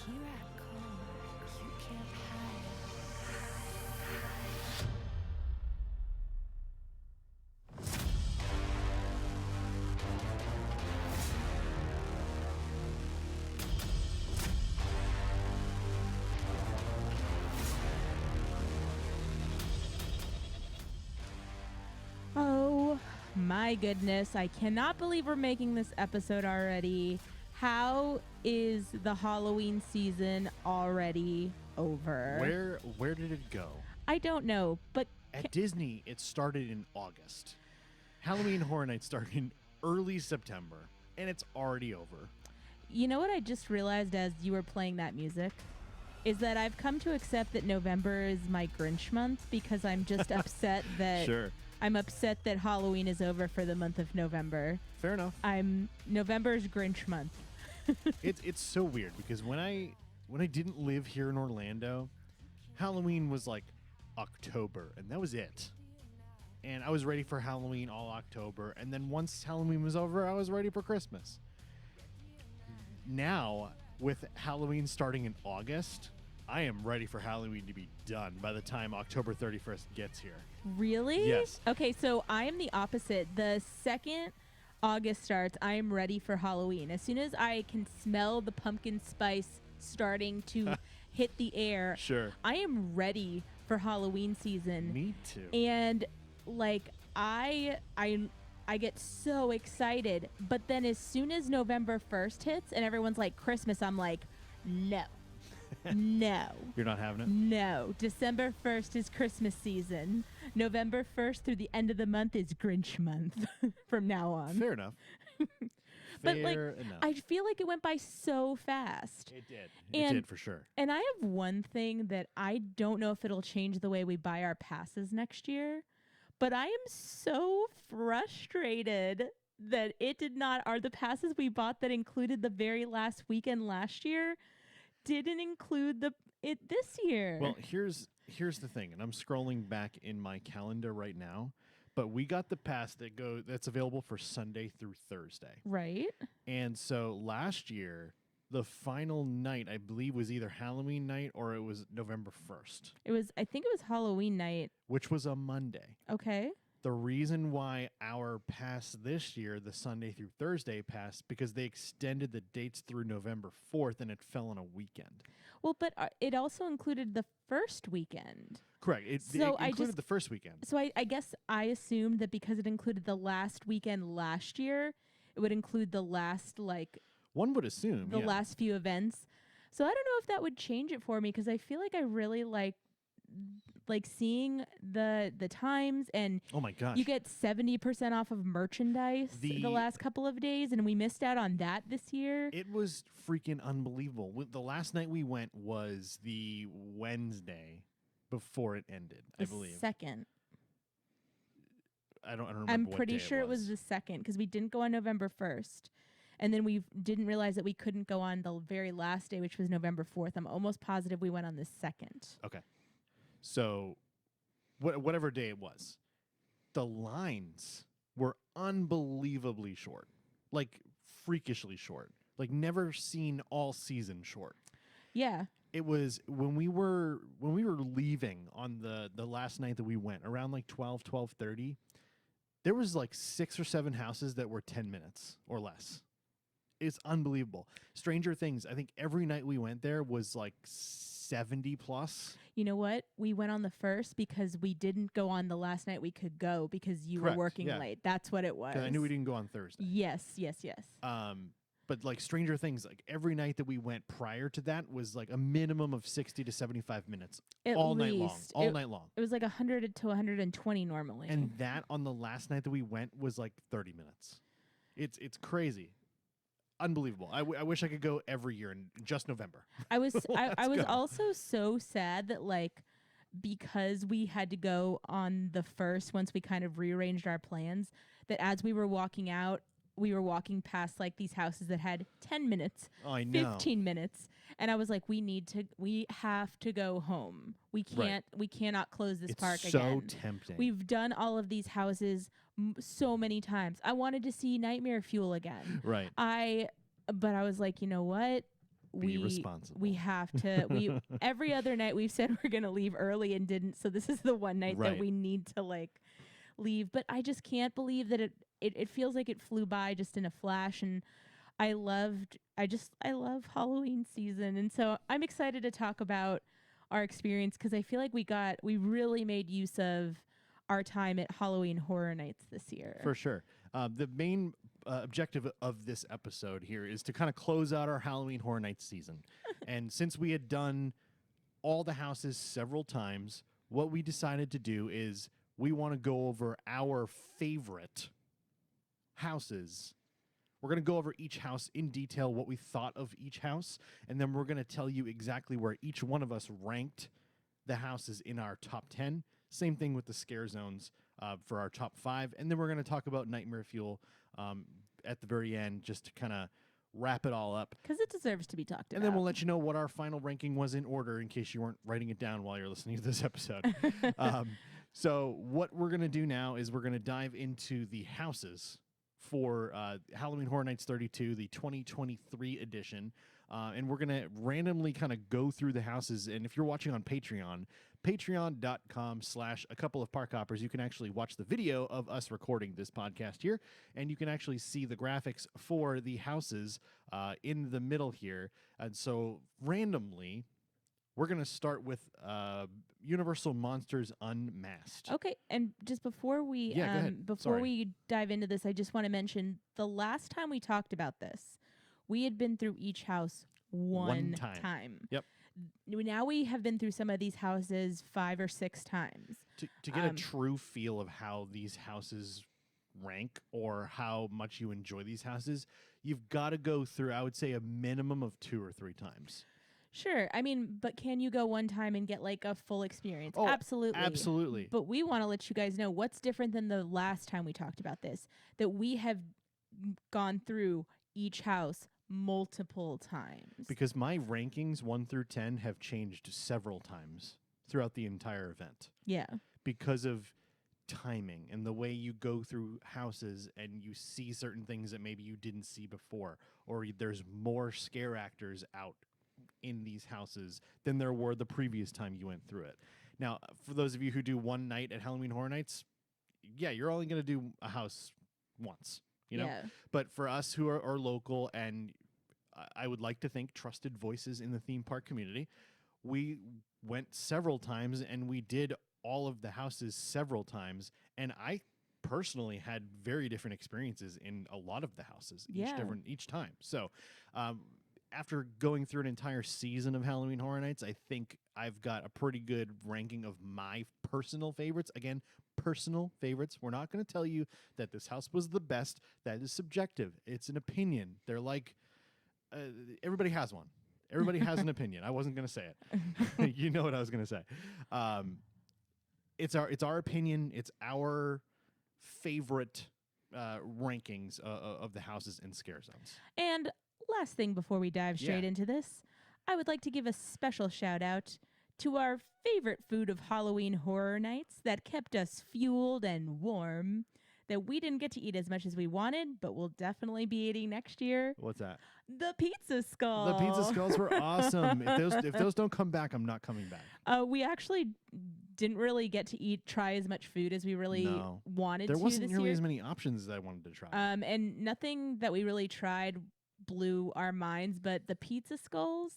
Here I come, you can't hide. Oh my goodness. I cannot believe we're making this episode already. How is the Halloween season already over? Where did it go? I don't know, but At Disney, it started in August. Halloween Horror Nights started in early September, and it's already over. you know what I just realized as you were playing that music? Is that I've come to accept that November is my Grinch month because I'm just upset that Sure. I'm upset that Halloween is over for the month of November. Fair enough. November's Grinch month. It's so weird because when I didn't live here in Orlando, Halloween was like October, and that was it. And I was ready for Halloween all October, and then once Halloween was over, I was ready for Christmas. Now, with Halloween starting in August, I am ready for Halloween to be done by the time October 31st gets here. Really? Yes. Okay, so I am the opposite. The second August starts, I am ready for Halloween. As soon as I can smell the pumpkin spice starting to hit the air, Sure. I am ready for Halloween season. Me too. And like I get so excited, but then as soon as November 1st hits and everyone's like Christmas, I'm like, no. No. You're not having it? No. December 1st is Christmas season. November 1st through the end of the month is Grinch month from now on. Fair enough. But like Fair enough. I feel like it went by so fast. It did. And- It did for sure. And I have one thing that I don't know if it'll change the way we buy our passes next year, but I am so frustrated that it did not, are the passes we bought that included the very last weekend last year didn't include it this year. Well, here's the thing, and I'm scrolling back in my calendar right now, but we got the pass that's available for Sunday through Thursday. Right? And so last year, the final night, I believe, was either Halloween night or it was November 1st, I think it was Halloween night. which was a Monday. Okay. The reason why our pass this year, the Sunday through Thursday pass, because they extended the dates through November 4th and it fell on a weekend. Well, but it also included the first weekend. Correct. It So I included just- the first weekend. So I guess I assumed that because it included the last weekend last year, it would include the last, like, One would assume, the yeah. last few events. So I don't know if that would change it for me because I feel like I really like seeing the times, and Oh my gosh. you get 70% off of merchandise the The- last couple of days, and we missed out on that this year. It was freaking unbelievable. The last night we went was the Wednesday before it ended, I The believe. second. I don't remember. I'm what pretty day sure it was the second because we didn't go on November 1st. And then we didn't realize that we couldn't go on the very last day, which was November 4th. I'm almost positive we went on the 2nd. Okay. So, whatever day it was, the lines were unbelievably short, like freakishly short, like never seen all season short. Yeah. It was when we were leaving on the last night that we went around like 12:30. There was like 6 or 7 houses that were 10 minutes or less. It's unbelievable. Stranger Things, I think every night we went there was like 70 plus. You know what? We went on the 1st because we didn't go on the last night we could go because you Correct, were working yeah. late. That's what it was. 'Cause I knew we didn't go on Thursday. Yes. But like Stranger Things, like every night that we went prior to that was like a minimum of 60 to 75 minutes At all night long. least. All night long. It was like 100 to 120 normally. And that on the last night that we went was like 30 minutes. It's crazy. Unbelievable. I wish I could go every year in just November. I was I Let's was go. also so sad that like because we had to go on the 1st once we kind of rearranged our plans, that as we were walking out, we were walking past like these houses that had 10 minutes, Oh, I know. 15 minutes. And I was like, we have to go home. We cannot close this It's park so again. tempting. We've done all of these houses so many times. I wanted to see Nightmare Fuel again. right. But I was like, you know what? Be responsible. we have to. We every other night we've said we're gonna leave early and didn't. So this is the one night that Right. we need to like leave. But I just can't believe that it feels like it flew by just in a flash. And I love Halloween season, and so I'm excited to talk about our experience because I feel like we really made use of our time at Halloween Horror Nights this year. For sure. The main objective of this episode here is to kind of close out our Halloween Horror Nights season. And since we had done all the houses several times, what we decided to do is we want to go over our favorite houses. We're going to go over each house in detail, what we thought of each house, and then we're going to tell you exactly where each one of us ranked the houses in our top 10. Same thing with the scare zones for our top 5. And then we're going to talk about Nightmare Fuel at the very end just to kind of wrap it all up. Because it deserves to be talked about. And then we'll let you know what our final ranking was in order in case you weren't writing it down while you're listening to this episode. So what we're going to do now is we're going to dive into the houses for Halloween Horror Nights 32, the 2023 edition. And we're going to randomly kind of go through the houses. And if you're watching on Patreon, patreon.com/a couple of park hoppers, you can actually watch the video of us recording this podcast here. And you can actually see the graphics for the houses in the middle here. And so randomly, we're going to start with Universal Monsters Unmasked. Okay, and just before we Yeah, go ahead. Sorry. we dive into this, I just want to mention the last time we talked about this, we had been through each house one time. Yep. Now we have been through some of these houses 5 or 6 times. To get a true feel of how these houses rank or how much you enjoy these houses, you've got to go through, I would say, a minimum of 2 or 3 times. Sure. I mean, but can you go one time and get like a full experience? Oh, absolutely. Absolutely. But we want to let you guys know what's different than the last time we talked about this, that we have gone through each house multiple times. Because my rankings 1 through 10 have changed several times throughout the entire event Yeah. because of timing and the way you go through houses and you see certain things that maybe you didn't see before, or there's more scare actors out in these houses than there were the previous time you went through it. Now, for those of you who do one night at Halloween Horror Nights, yeah, you're only going to do a house once, you know? Yeah. But for us who are local and I would like to think trusted voices in the theme park community, we went several times and we did all of the houses several times. And I personally had very different experiences in a lot of the houses each time. So after going through an entire season of Halloween Horror Nights, I think I've got a pretty good ranking of my personal favorites. Again, personal favorites. We're not going to tell you that this house was the best. That is subjective. It's an opinion. They're like, everybody has one. Everybody has an opinion. I wasn't going to say it. You know what I was going to say. It's our opinion. It's our favorite rankings of the houses and scare zones. And last thing before we dive straight into this, I would like to give a special shout out to our favorite food of Halloween Horror Nights that kept us fueled and warm, that we didn't get to eat as much as we wanted, but we'll definitely be eating next year. What's that? The pizza skull. The pizza skulls were awesome. If those don't come back, I'm not coming back. We actually didn't really get to try as much food as we really wanted to. There wasn't this nearly year. as many options as I wanted to try. And nothing that we really tried blew our minds, but the pizza skulls,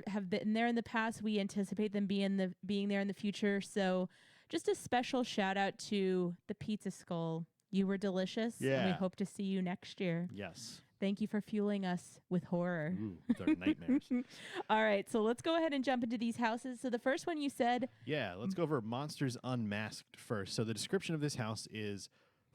have been there in the past. We anticipate them being there in the future. So just a special shout out to the pizza skull. You were delicious. Yeah. And we hope to see you next year. Yes. Thank you for fueling us with horror. Ooh, they're nightmares. All right, so let's go ahead and jump into these houses. So the first one you said... Yeah, let's go over Monsters Unmasked first. So the description of this house is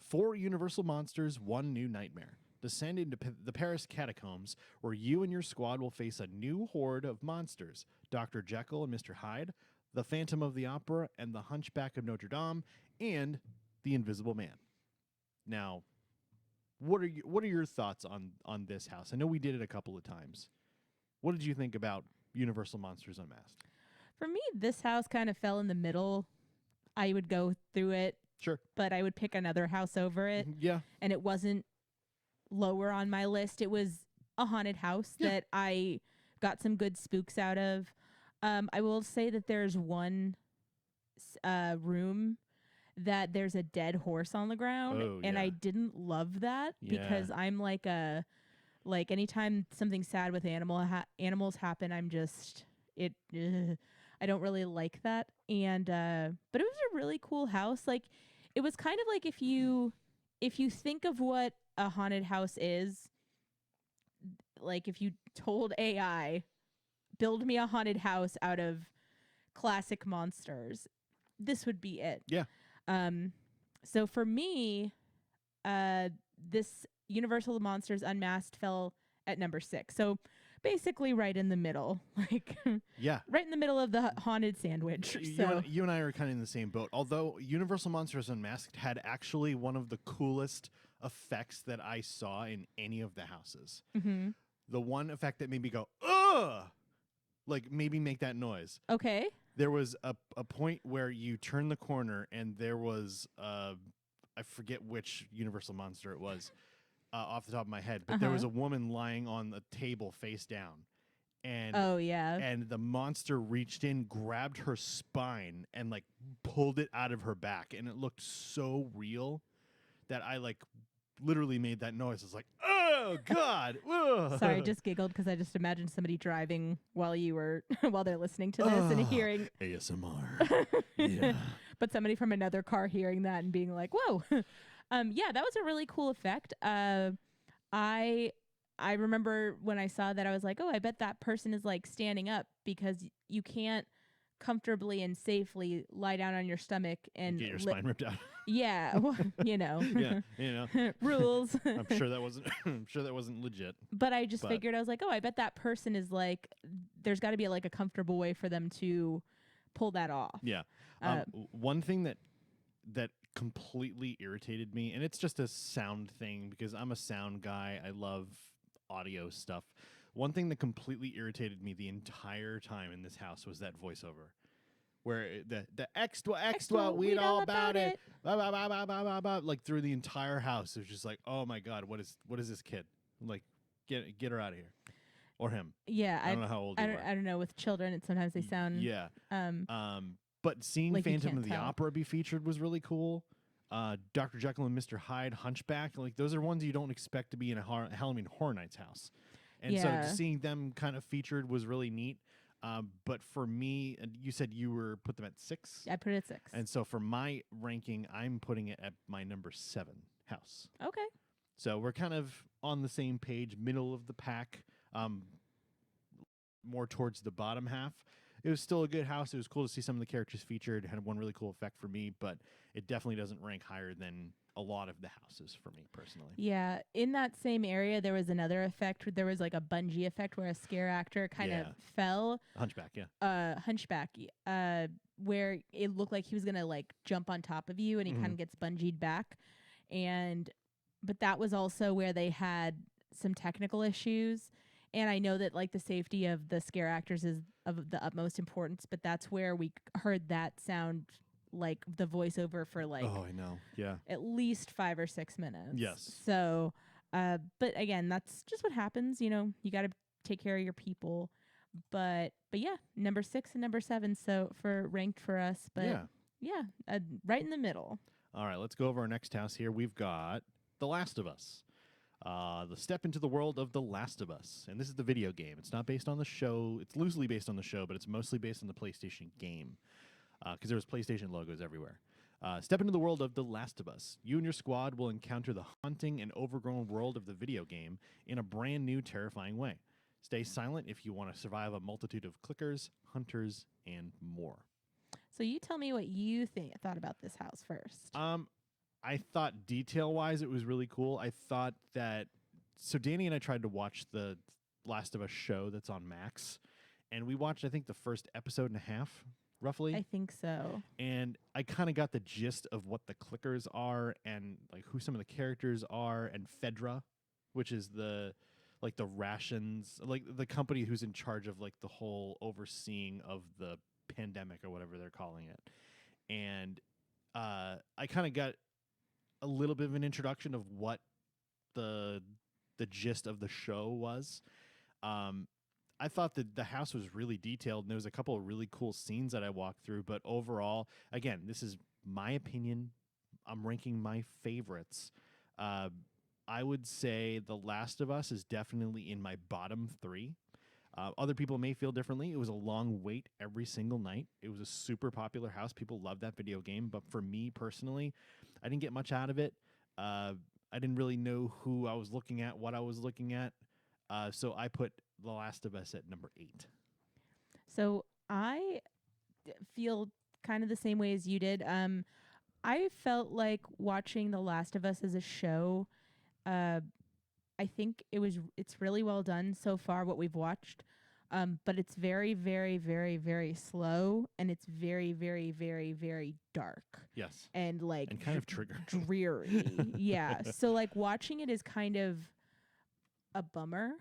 4 Universal monsters, 1 new nightmare. Descend into the Paris catacombs, where you and your squad will face a new horde of monsters. Dr. Jekyll and Mr. Hyde, the Phantom of the Opera, and the Hunchback of Notre Dame, and the Invisible Man. Now... What are your thoughts on this house? I know we did it a couple of times. What did you think about Universal Monsters Unmasked? For me, this house kind of fell in the middle. I would go through it. Sure. But I would pick another house over it. Yeah. And it wasn't lower on my list. It was a haunted house Yeah. that I got some good spooks out of. I will say that there's one room that there's a dead horse on the ground, Oh, and yeah. I didn't love that Yeah. because I'm like anytime something sad with animals happen, I'm just I don't really like that. And but it was a really cool house. Like it was kind of like if you think of what a haunted house is, like if you told AI build me a haunted house out of classic monsters, this would be it. Yeah. So for me, this Universal Monsters Unmasked fell at number 6. So basically right in the middle, like Yeah. right in the middle of the haunted sandwich. You and I are kind of in the same boat. Although Universal Monsters Unmasked had actually one of the coolest effects that I saw in any of the houses. Mm-hmm. The one effect that made me go, ugh! Like, maybe make that noise. Okay. There was a point where you turn the corner and there was, I forget which Universal monster it was off the top of my head, but there was a woman lying on the table face down. And Oh, yeah. and the monster reached in, grabbed her spine, and like pulled it out of her back. And it looked so real that I like literally made that noise. It's like, oh God. Ugh. Sorry, I just giggled because I just imagined somebody driving while you were while they're listening to this and hearing ASMR. Yeah. but somebody from another car hearing that and being like, "Whoa." Yeah, that was a really cool effect. I remember when I saw that I was like, "Oh, I bet that person is like standing up because you can't comfortably and safely lie down on your stomach and Get your spine ripped out. Yeah, well, you know. Yeah, you know. Rules. I'm sure that wasn't I'm sure that wasn't legit. But I just figured, I was like, "Oh, I bet that person is like there's got to be like a comfortable way for them to pull that off." Yeah. One thing that completely irritated me, and it's just a sound thing because I'm a sound guy. I love audio stuff. One thing that completely irritated me the entire time in this house was that voiceover, where the extra, we'd all about it, blah, blah, blah, blah, blah, blah, blah, like through the entire house. It was just like, oh my God, what is this kid? Like, get her out of here, or him. Yeah, I don't know how old I you don't, are. I don't know. With children, sometimes they sound Yeah. um But seeing like you Phantom can't of the tell. Opera be featured was really cool. Dr. Jekyll and Mr. Hyde, Hunchback, like those are ones you don't expect to be in a Halloween Horror Nights house. And so Yeah. seeing them kind of featured was really neat. But for me, and you said you were put them at 6? I put it at 6. And so for my ranking, I'm putting it at my number 7 house. Okay. So we're kind of on the same page, middle of the pack, more towards the bottom half. It was still a good house. It was cool to see some of the characters featured. It had one really cool effect for me, but it definitely doesn't rank higher than a lot of the houses for me personally. Yeah, in that same area, there was another effect. There was like a bungee effect where a scare actor kind of fell. Hunchback, yeah. Hunchback, where it looked like he was gonna like jump on top of you, and he kind of gets bungeed back. But that was also where they had some technical issues. And I know that like the safety of the scare actors is of the utmost importance, but that's where we heard that sound like the voiceover for like Oh, I know. Yeah. at least 5 or 6 minutes. Yes. So, but again, that's just what happens. You know, you got to take care of your people. But yeah, number 6 and number 7. So for ranked for us, but yeah, right in the middle. All right, let's go over our next house here. We've got The Last of Us. The step into the world of The Last of Us. And this is the video game. It's not based on the show. It's loosely based on the show, but it's mostly based on the PlayStation game. Because there was PlayStation logos everywhere. Step into the world of The Last of Us. You and your squad will encounter the haunting and overgrown world of the video game in a brand new, terrifying way. Stay silent if you want to survive a multitude of clickers, hunters, and more. So you tell me what you thought about this house first. I thought detail-wise it was really cool. I thought that... So Danny and I tried to watch the Last of Us show that's on Max, and we watched, I think, the first episode and a half, roughly. I think so. And I kind of got the gist of what the clickers are and like who some of the characters are, and Fedra, which is the rations, like the company who's in charge of like the whole overseeing of the pandemic or whatever they're calling it. And I kind of got a little bit of an introduction of what the the gist of the show was. I thought that the house was really detailed, and there was a couple of really cool scenes that I walked through. But overall, again, this is my opinion. I'm ranking my favorites. I would say The Last of Us is definitely in my bottom 3. Other people may feel differently. It was a long wait every single night. It was a super popular house. People loved that video game. But for me personally, I didn't get much out of it. I didn't really know who I was looking at, what I was looking at. So I put The Last of Us at number 8. So I feel kind of the same way as you did. I felt like watching The Last of Us as a show. I think it's really well done so far, what we've watched. But it's very, very, very, very slow, and it's very, very, very, very dark. Yes. And like And kind of trigger. dreary. Yeah. So like watching it is kind of a bummer.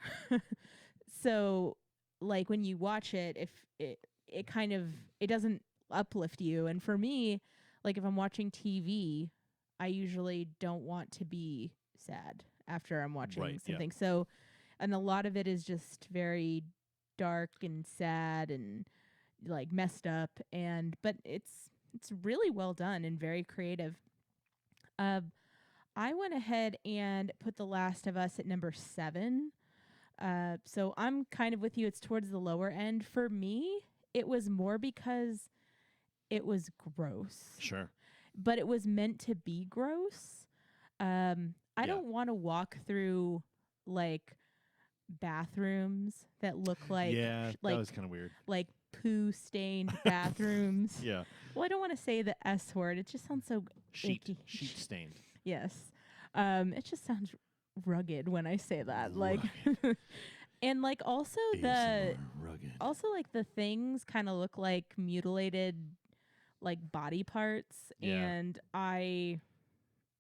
So like when you watch it, if it kind of it doesn't uplift you. And for me, like if I'm watching TV, I usually don't want to be sad after I'm watching Right, yeah. something. So, and a lot of it is just very dark and sad and like messed up, but it's really well done and very creative. I went ahead and put The Last of Us at number 7. So I'm kind of with you. It's towards the lower end. For me, it was more because it was gross. Sure. But it was meant to be gross. I don't want to walk through like bathrooms that look like that like was kind of weird. like poo stained bathrooms. Yeah. Well, I don't want to say the S word. It just sounds so Sheet icky. stained. Yes. It just sounds rugged when I say that. Like and like also ASMR rugged. also like the things kind of look like mutilated like body parts, Yeah. and I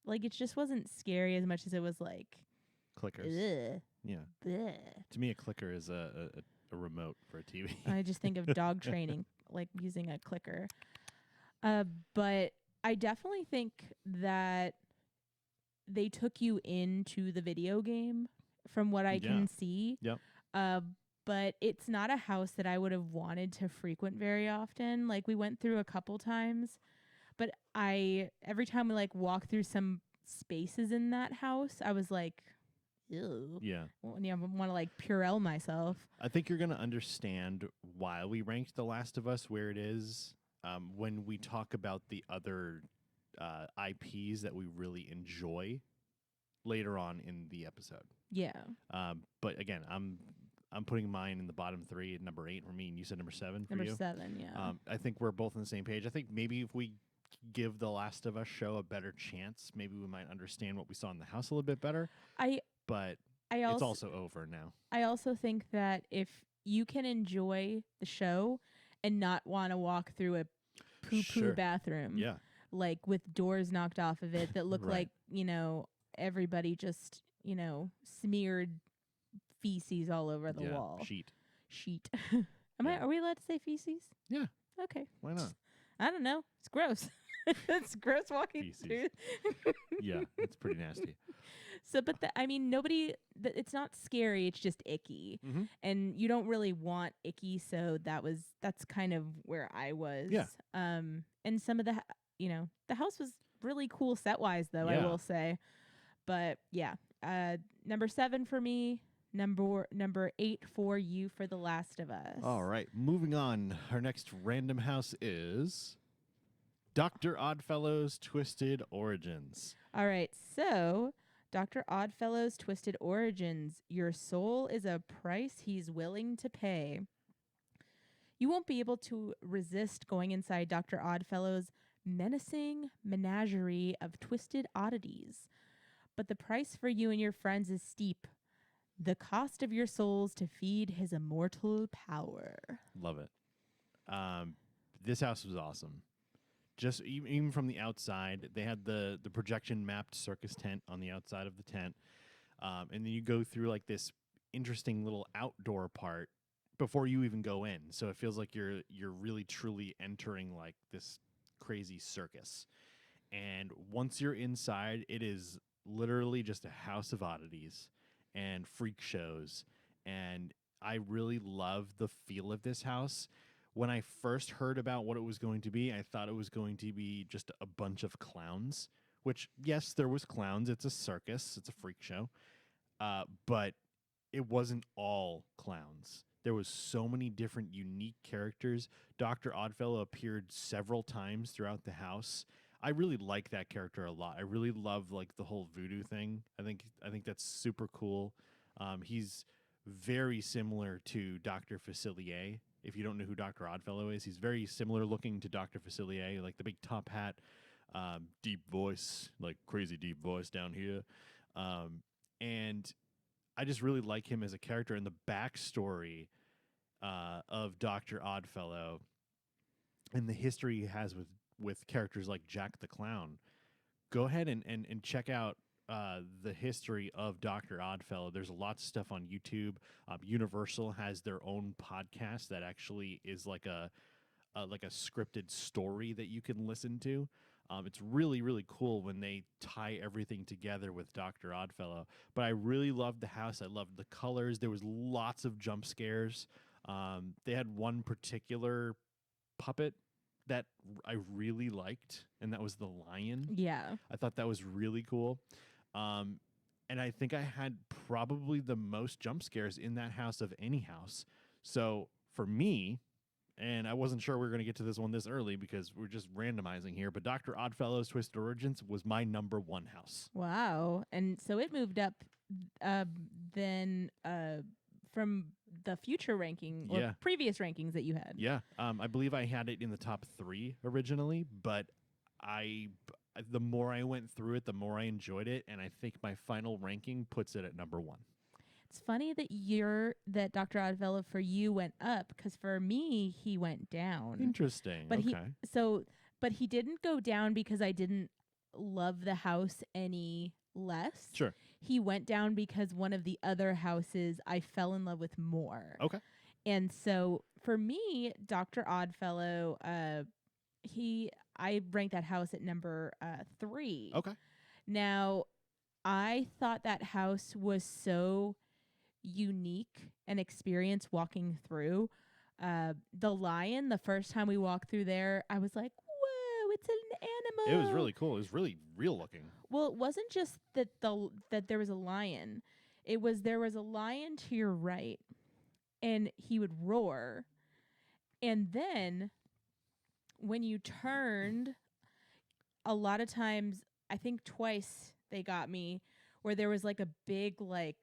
like it just wasn't scary as much as it was like Clickers. ugh, Yeah. bleh. To me, a clicker is a remote for a TV. I just think of dog training, like using a clicker. But I definitely think that they took you into the video game from what I can see. Yep. But it's not a house that I would have wanted to frequent very often. Like we went through a couple times, but every time we like walk through some spaces in that house, I was like, ew. Yeah. Well, yeah, I want to like Purell myself. I think you're going to understand why we ranked The Last of Us where it is when we talk about the other IPs that we really enjoy later on in the episode. Yeah. But again, I'm putting mine in the bottom 3 at number 8 for me, and you said number 7 for Number you. 7, yeah. I think we're both on the same page. I think maybe if we give The Last of Us show a better chance, maybe we might understand what we saw in the house a little bit better. But it's also over now. I also think that if you can enjoy the show and not want to walk through a poo-poo Sure. bathroom, Yeah. like with doors knocked off of it that look Right. like, everybody just, smeared feces all over the wall. Sheet. Are we allowed to say feces? Yeah. Okay. Why not? I don't know. It's gross. It's gross walking Feces. through. Yeah, it's pretty nasty. So, but it's not scary. It's just icky. Mm-hmm. And you don't really want icky. So that's kind of where I was. Yeah. And some of the house was really cool set wise though, I Yeah. will say. But yeah, number 7 for me, number 8 for you for The Last of Us. All right, moving on. Our next random house is Dr. Oddfellow's Twisted Origins. All right. So, Dr. Oddfellow's Twisted Origins. Your soul is a price he's willing to pay. You won't be able to resist going inside Dr. Oddfellow's menacing menagerie of twisted oddities. But the price for you and your friends is steep. The cost of your souls to feed his immortal power. Love it. This house was awesome. Just even from the outside, they had the projection mapped circus tent on the outside of the tent, and then you go through like this interesting little outdoor part before you even go in. So it feels like you're really truly entering like this crazy circus. And once you're inside, it is literally just a house of oddities. and freak shows. And I really love the feel of this house. When I first heard about what it was going to be, I thought it was going to be just a bunch of clowns, which, yes, there was clowns. It's a circus. It's a freak show. But it wasn't all clowns. There was so many different unique characters. Dr. Oddfellow appeared several times throughout the house. I really like that character a lot. I really love like the whole voodoo thing. I think that's super cool. He's very similar to Dr. Facilier. If you don't know who Dr. Oddfellow is, he's very similar looking to Dr. Facilier, like the big top hat, deep voice, like crazy deep voice down here. And I just really like him as a character, and the backstory of Dr. Oddfellow and the history he has with characters like Jack the Clown. Go ahead and check out the history of Dr. Oddfellow. There's lots of stuff on YouTube. Universal has their own podcast that actually is like a scripted story that you can listen to. It's really, really cool when they tie everything together with Dr. Oddfellow. But I really loved the house. I loved the colors. There was lots of jump scares. They had one particular puppet that I really liked, and that was the lion. Yeah. I thought that was really cool. And I think I had probably the most jump scares in that house of any house. So for me, and I wasn't sure we were going to get to this one this early because we're just randomizing here, but Dr. Oddfellow's Twisted Origins was my number one house. Wow. And so it moved up then from the future ranking or previous rankings that you had. Yeah. I believe I had it in the top 3 originally, but the more I went through it, the more I enjoyed it, and I think my final ranking puts it at number 1. It's funny that Dr. Oddfellow for you went up, because for me he went down. Interesting. But okay. But he didn't go down because I didn't love the house any less. Sure. He went down because one of the other houses I fell in love with more. Okay. And so for me, Dr. Oddfellow, I ranked that house at number 3. Okay. Now, I thought that house was so unique an experience walking through. The lion, the first time we walked through there, I was like, whoa, it's an animal. It was really cool. It was really real looking. Well, it wasn't just that there was a lion. There was a lion to your right, and he would roar. And then when you turned, a lot of times, I think twice they got me, where there was like a big like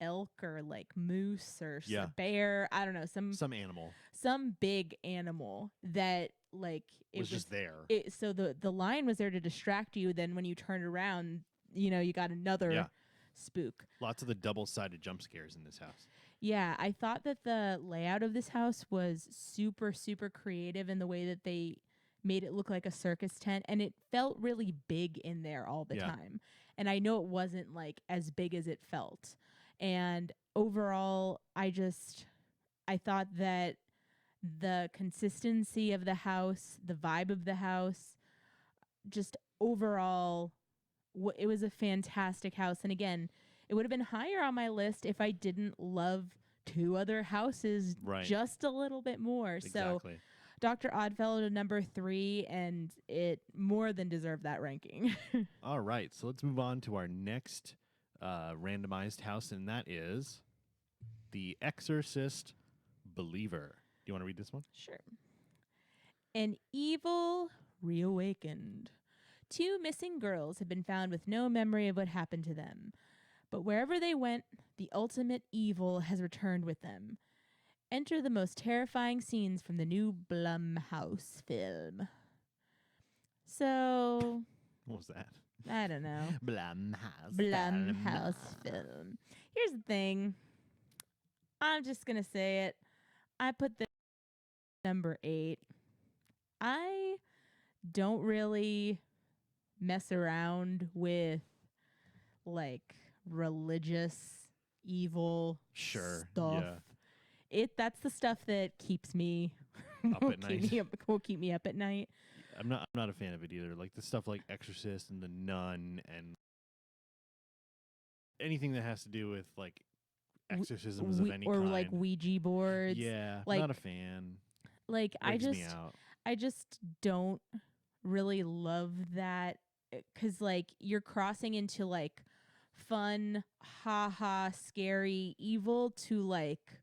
elk or like moose or bear, I don't know, some animal, some big animal that like it was just there. So the lion was there to distract you. Then when you turned around, you got another spook. Lots of the double-sided jump scares in this house. Yeah, I thought that the layout of this house was super, super creative in the way that they made it look like a circus tent, and it felt really big in there all the time. And I know it wasn't like as big as it felt. And overall, I thought that the consistency of the house, the vibe of the house, just overall, it was a fantastic house. And again, it would have been higher on my list if I didn't love 2 other houses just a little bit more. Exactly. So Dr. Oddfellow to number 3, and it more than deserved that ranking. All right, so let's move on to our next randomized house, and that is The Exorcist Believer. Do you want to read this one? Sure. An evil reawakened. 2 missing girls have been found with no memory of what happened to them. But wherever they went, the ultimate evil has returned with them. Enter the most terrifying scenes from the new Blumhouse film. So... What was that? I don't know. Blumhouse film. Here's the thing. I'm just going to say it. I put this number 8. I don't really mess around with like religious evil stuff. That's the stuff that keeps me up at night. Will keep me up at night. I'm not a fan of it either. Like the stuff like Exorcist and The Nun and anything that has to do with like exorcisms of any or kind. like Ouija boards. Yeah, like not a fan. like Wigs me out. I just don't really love that cuz like you're crossing into like fun, haha, scary evil to like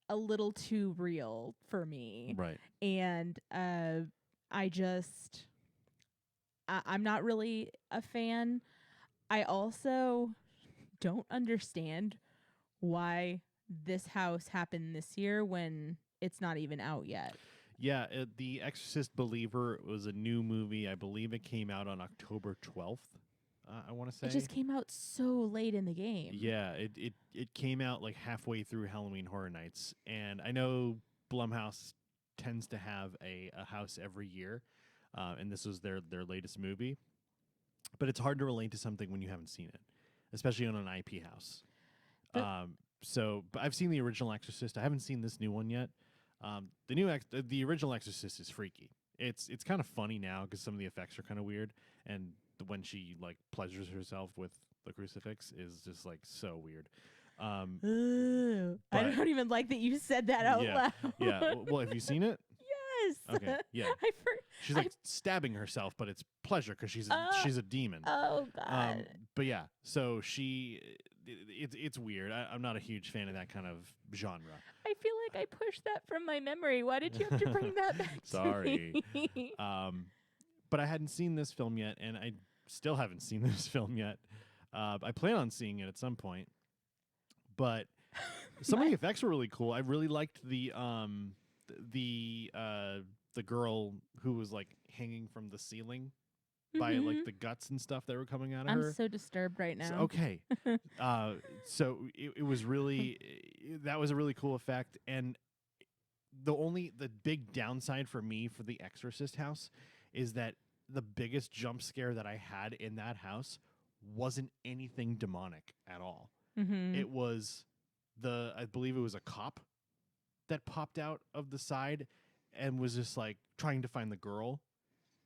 a little too real for me. Right. And I just I'm not really a fan. I also don't understand why this house happened this year when it's not even out yet. Yeah, The Exorcist Believer was a new movie. I believe it came out on October 12th. I want to say It just came out so late in the game. Yeah, it came out like halfway through Halloween Horror Nights, and I know Blumhouse tends to have a house every year, and this was their latest movie. But it's hard to relate to something when you haven't seen it, especially on an IP house. But But I've seen the original Exorcist. I haven't seen this new one yet. The original Exorcist is freaky. It's kind of funny now because some of the effects are kind of weird, and when she like pleasures herself with the crucifix is just like so weird. I but- don't even like that you said that out Yeah, loud. Yeah. Well, have you seen it? Yes. Okay, yeah. She's like stabbing herself, but it's pleasure because she's a demon. Oh God. But yeah, so it's weird. I'm not a huge fan of that kind of genre. I feel like I pushed that from my memory. Why did you have to bring that back Sorry. to me? But I hadn't seen this film yet, and I still haven't seen this film yet. I plan on seeing it at some point. But some of the effects were really cool. I really liked the girl who was like hanging from the ceiling by like the guts and stuff that were coming out of her. I'm so disturbed right now. So, okay. So it was really that was a really cool effect, and the big downside for me for the Exorcist house is that the biggest jump scare that I had in that house wasn't anything demonic at all. It was I believe it was a cop that popped out of the side and was just like trying to find the girl,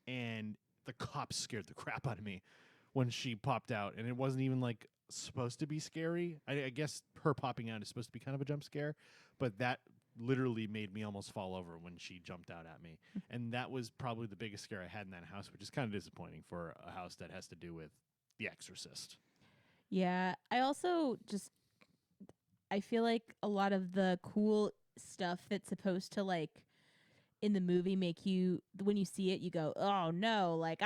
and the cop scared the crap out of me when she popped out, and it wasn't even like supposed to be scary. I guess her popping out is supposed to be kind of a jump scare, but that literally made me almost fall over when she jumped out at me. And that was probably the biggest scare I had in that house, which is kind of disappointing for a house that has to do with The Exorcist. Yeah. I also I feel like a lot of the cool stuff that's supposed to like in the movie make you when you see it you go, "Oh no, like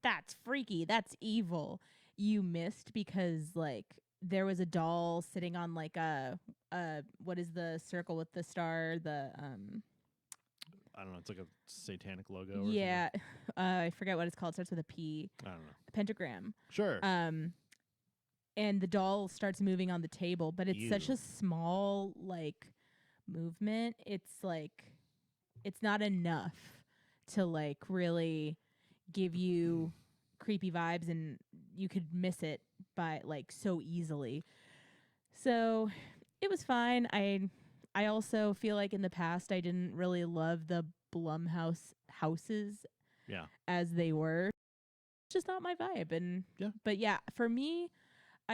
that's freaky, that's evil." You missed because like there was a doll sitting on like a what is the circle with the star, I don't know, it's like a satanic logo or yeah, I forget what it's called. It starts with a P. something. I don't know. A pentagram. Sure. And the doll starts moving on the table, but it's such Ew. a small like movement. It's like it's not enough to like really give you creepy vibes, and you could miss it by like so easily. So it was fine. I also feel like in the past I didn't really love the Blumhouse houses Yeah. as they were. It's just not my vibe. And Yeah. But yeah, for me,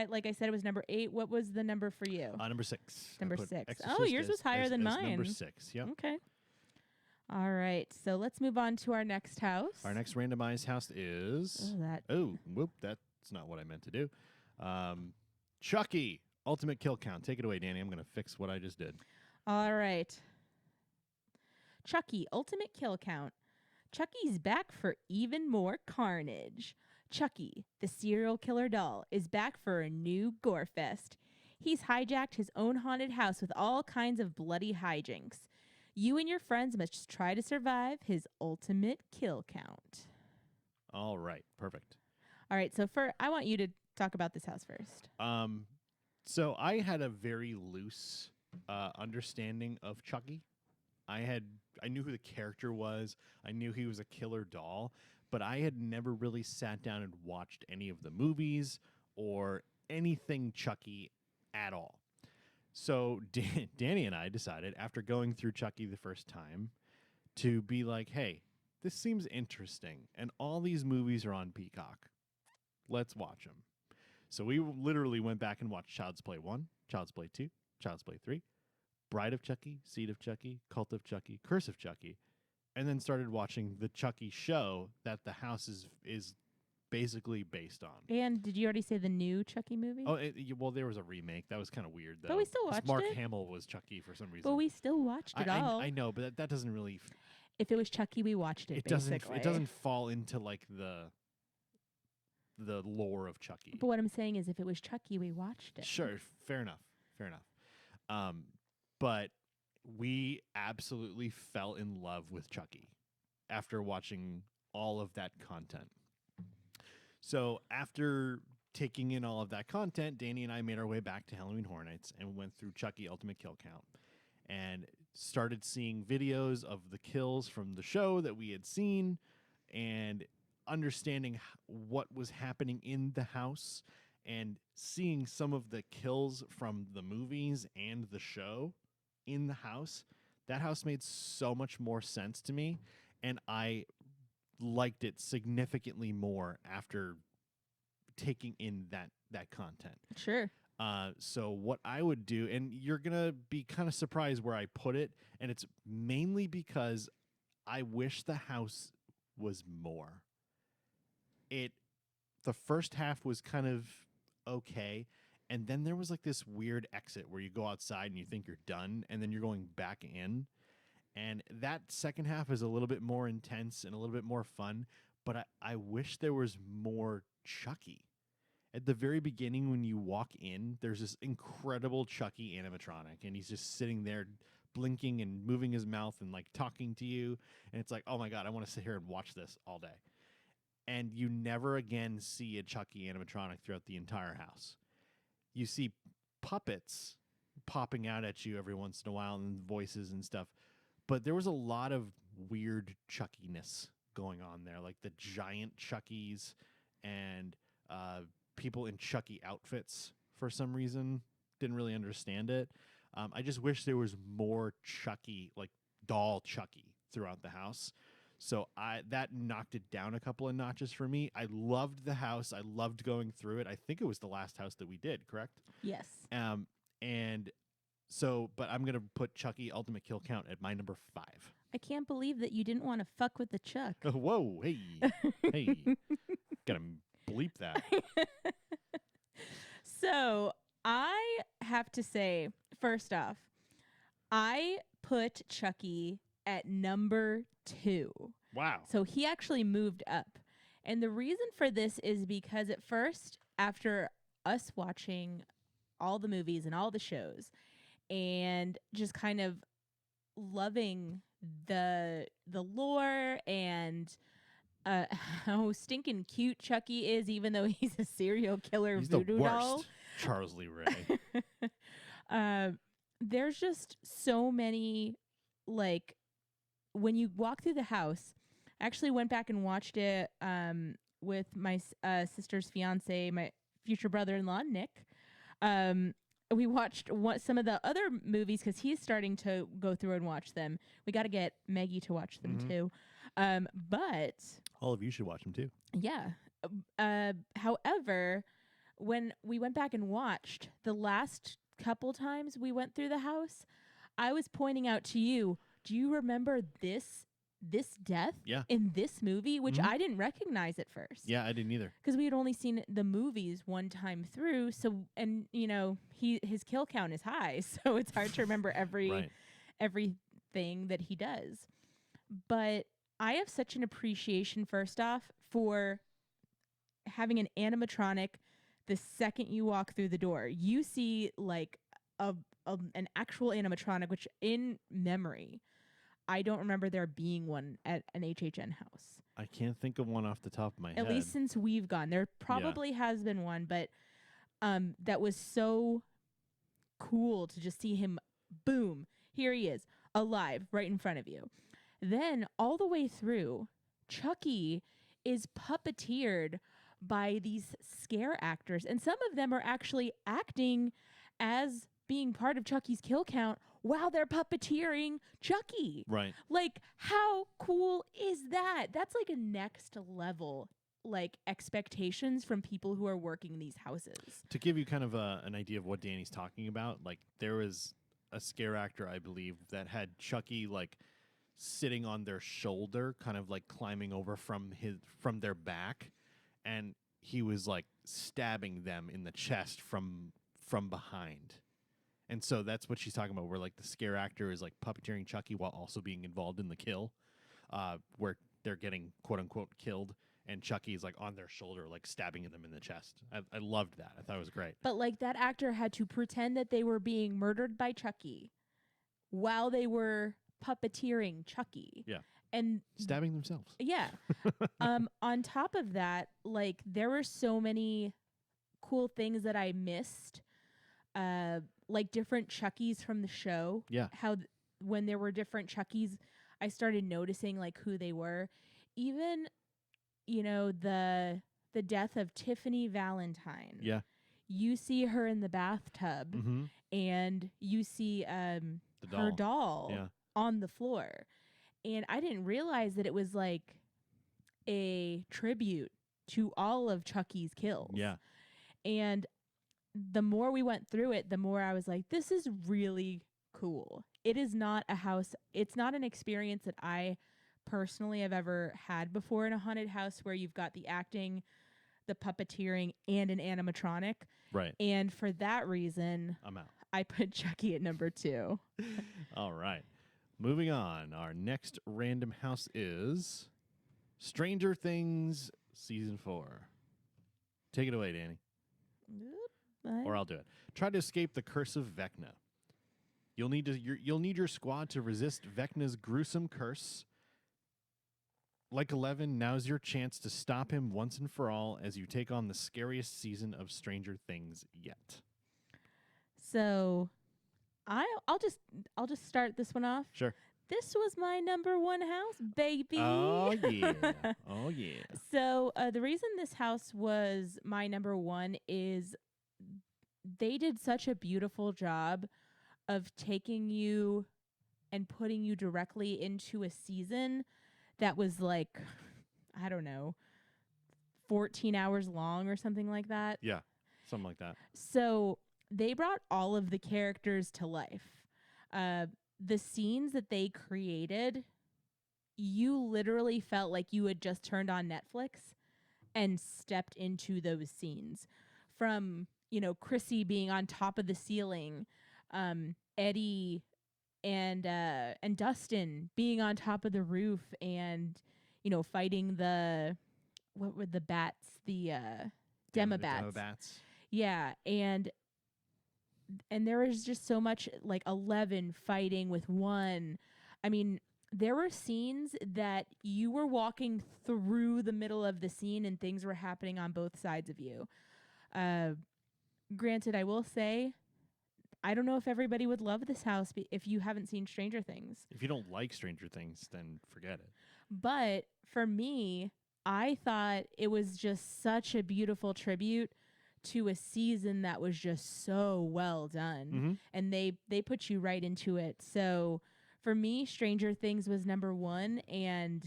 like I said, it was number 8. What was the number for you? Number 6. I Number put 6. Exorcist Oh, yours was higher than as number mine. 6. Yep. Okay. All right. So let's move on to our next house. Our next randomized house is Oh, that. whoop, that's not what I meant to do. Chucky, ultimate kill count. Take it away, Danny. I'm going to fix what I just did. All right. Chucky, ultimate kill count. Chucky's back for even more carnage. Chucky, the serial killer doll, is back for a new gore fest. He's hijacked his own haunted house with all kinds of bloody hijinks. You and your friends must just try to survive his ultimate kill count. All right. Perfect. All right, so I want you to talk about this house first. So I had a very loose understanding of Chucky. I knew who the character was. I knew he was a killer doll, but I had never really sat down and watched any of the movies or anything Chucky at all. So Danny and I decided, after going through Chucky the first time, to be like, hey, this seems interesting, and all these movies are on Peacock. Let's watch them. So we literally went back and watched Child's Play 1, Child's Play 2, Child's Play 3, Bride of Chucky, Seed of Chucky, Cult of Chucky, Curse of Chucky, and then started watching the Chucky show that the house is basically based on. And did you already say the new Chucky movie? Oh, well, there was a remake. That was kind of weird, though. But we still 'cause watched Mark it. Hamill was Chucky for some reason. But we still watched it all. I know, but that doesn't really. If it was Chucky, we watched it. It doesn't. Basically. It doesn't fall into like the lore of Chucky. But what I'm saying is, if it was Chucky, we watched it. Sure, fair enough. But we absolutely fell in love with Chucky after watching all of that content. So after taking in all of that content, Danny and I made our way back to Halloween Horror Nights and went through Chucky Ultimate Kill Count and started seeing videos of the kills from the show that we had seen and understanding what was happening in the house and seeing some of the kills from the movies and the show in the house. That house made so much more sense to me, and I liked it significantly more after taking in that content. Sure. So what I would do, and you're gonna be kind of surprised where I put it, and it's mainly because I wish the house was more. The first half was kind of okay, and then there was like this weird exit where you go outside and you think you're done, and then you're going back in. And that second half is a little bit more intense and a little bit more fun, but I wish there was more Chucky. At the very beginning, when you walk in, there's this incredible Chucky animatronic, and he's just sitting there blinking and moving his mouth and like talking to you. And it's like, oh my God, I want to sit here and watch this all day. And you never again see a Chucky animatronic throughout the entire house. You see puppets popping out at you every once in a while and voices and stuff. But there was a lot of weird Chuckiness going on there, like the giant Chuckies and people in Chucky outfits for some reason. Didn't really understand it. I just wish there was more Chucky, like doll Chucky, throughout the house. So that knocked it down a couple of notches for me. I loved the house. I loved going through it. I think it was the last house that we did, correct? Yes. But I'm going to put Chucky Ultimate Kill Count at my number 5. I can't believe that you didn't want to fuck with the Chuck. Oh, whoa, hey, hey. Gotta bleep that. So I have to say, first off, I put Chucky at number 2. Wow. So he actually moved up. And the reason for this is because at first, after us watching all the movies and all the shows and just kind of loving the lore and how stinking cute Chucky is, even though he's a serial killer He's voodoo the worst, doll. Charles Lee Ray. There's just so many, like, when you walk through the house, I actually went back and watched it with my sister's fiance, my future brother-in-law, Nick. We watched some of the other movies because he's starting to go through and watch them. We got to get Maggie to watch them too. But all of you should watch them too. yeah. However, when we went back and watched the last couple times we went through the house, I was pointing out to you, do you remember this death in this movie, which I didn't recognize at first. Yeah, I didn't either. Because we had only seen the movies one time through. So, and you know, his kill count is high, so it's hard to remember everything that he does. But I have such an appreciation, first off, for having an animatronic. The second you walk through the door, you see like an actual animatronic, which in memory, I don't remember there being one at an HHN house. I can't think of one off the top of my head. At least since we've gone. There probably has been one, but that was so cool to just see him, boom, here he is, alive, right in front of you. Then all the way through, Chucky is puppeteered by these scare actors, and some of them are actually acting as being part of Chucky's kill count while they're puppeteering Chucky. Right. Like, how cool is that? That's like a next level, like expectations from people who are working these houses. To give you kind of an idea of what Danny's talking about, like there was a scare actor, I believe, that had Chucky like sitting on their shoulder, kind of like climbing over from their back, and he was like stabbing them in the chest from behind. And so that's what she's talking about, where like the scare actor is like puppeteering Chucky while also being involved in the kill, where they're getting quote unquote killed, and Chucky is like on their shoulder, like stabbing them in the chest. I loved that. I thought it was great. But like that actor had to pretend that they were being murdered by Chucky while they were puppeteering Chucky. Yeah. And Stabbing themselves. yeah. On top of that, like there were so many cool things that I missed. Like different Chuckies from the show. Yeah. How when there were different Chuckies, I started noticing like who they were. Even, you know, the death of Tiffany Valentine. Yeah. You see her in the bathtub, Mm-hmm. and you see her doll Yeah. on the floor. And I didn't realize that it was like a tribute to all of Chucky's kills. Yeah. And the more we went through it, the more I was like, this is really cool. It is not a house. It's not an experience that I personally have ever had before in a haunted house, where you've got the acting, the puppeteering, and an animatronic. Right. And for that reason, I'm out. I put Chucky at number 2. All right. Moving on. Our next random house is Stranger Things Season 4. Take it away, Danny. Or I'll do it. Try to escape the curse of Vecna. You'll need your squad to resist Vecna's gruesome curse. Like 11, now's your chance to stop him once and for all as you take on the scariest season of Stranger Things yet. So, I'll just start this one off. Sure. This was my number 1 house, baby. Oh yeah. Oh yeah. So the reason this house was my number 1 is they did such a beautiful job of taking you and putting you directly into a season that was like, I don't know, 14 hours long or something like that. Yeah. Something like that. So they brought all of the characters to life. The scenes that they created, you literally felt like you had just turned on Netflix and stepped into those scenes. From, you know, Chrissy being on top of the ceiling, Eddie and Dustin being on top of the roof, and, you know, fighting what were the bats? The Demobats. Demobats. Yeah, and there was just so much, like 11 fighting with 1. I mean, there were scenes that you were walking through the middle of the scene and things were happening on both sides of you. Granted, I will say, I don't know if everybody would love this house if you haven't seen Stranger Things. If you don't like Stranger Things, then forget it. But for me, I thought it was just such a beautiful tribute to a season that was just so well done. Mm-hmm. And they put you right into it. So for me, Stranger Things was number 1, and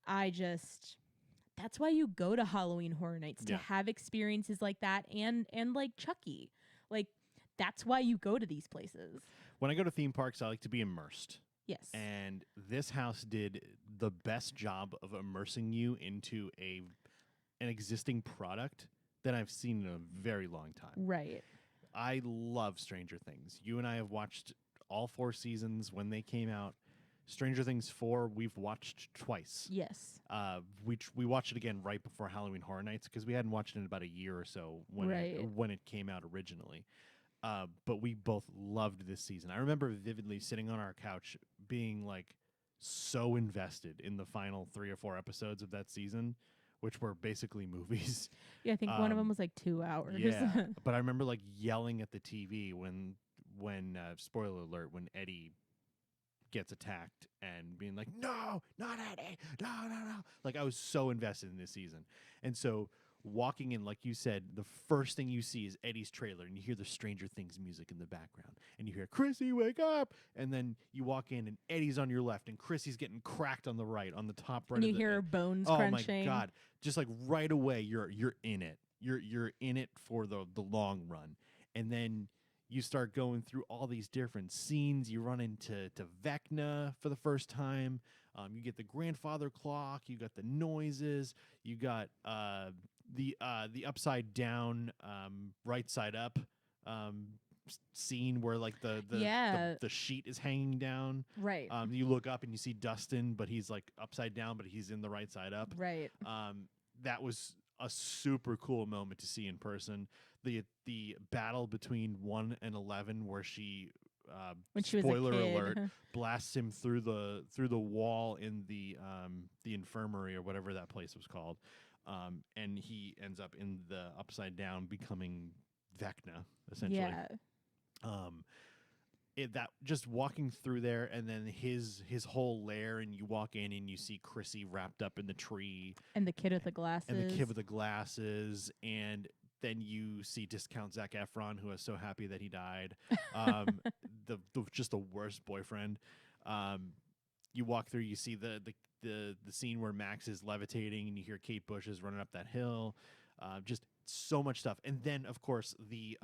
that's why you go to Halloween Horror Nights, to have experiences like that, and like Chucky. Like, that's why you go to these places. When I go to theme parks, I like to be immersed. Yes. And this house did the best job of immersing you into an existing product that I've seen in a very long time. Right. I love Stranger Things. You and I have watched all 4 seasons when they came out. Stranger Things 4, we've watched twice. Yes. We watched it again right before Halloween Horror Nights because we hadn't watched it in about a year or so when it came out originally. But we both loved this season. I remember vividly sitting on our couch being like so invested in the final 3 or 4 episodes of that season, which were basically movies. Yeah, I think one of them was like 2 hours. Yeah, but I remember like yelling at the TV when spoiler alert, when Eddie gets attacked and being like, no, not Eddie, no. Like, I was so invested in this season. And so walking in, like you said, the first thing you see is Eddie's trailer, and you hear the Stranger Things music in the background, and you hear, Chrissy, wake up! And then you walk in, and Eddie's on your left, and Chrissy's getting cracked on the right, on the top right. And you hear her bones oh crunching. My God. just like right away you're in it. You're in it for the long run. And then you start going through all these different scenes. You run into Vecna for the first time. You get the grandfather clock. You got the noises. You got the upside down, right side up scene where like Yeah. the sheet is hanging down. Right. You look up and you see Dustin, but he's like upside down, but he's in the right side up. Right. That was a super cool moment to see in person. The battle between 1 and 11, where she When she was a spoiler kid. alert, blasts him through the wall in the infirmary or whatever that place was called, and he ends up in the upside down, becoming Vecna essentially. Yeah. That just walking through there, and then his whole lair, and you walk in and you see Chrissy wrapped up in the tree, And the kid with the glasses. and the kid with the glasses, and then you see discount Zac Efron, who is so happy that he died. The just the worst boyfriend. You walk through, you see the scene where Max is levitating, and you hear Kate Bush is running up that hill. Just so much stuff, and then of course the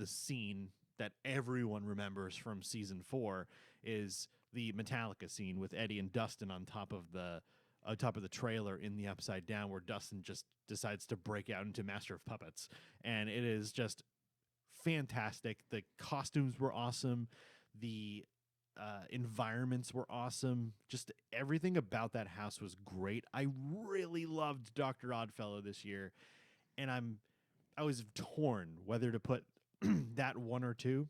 scene that everyone remembers from season 4 is the Metallica scene with Eddie and Dustin on top of the trailer in the upside down, where Dustin just decides to break out into Master of Puppets, and it is just fantastic. The costumes were awesome, the environments were awesome, just everything about that house was great. I really loved Dr. Oddfellow this year, and I was torn whether to put that 1 or 2.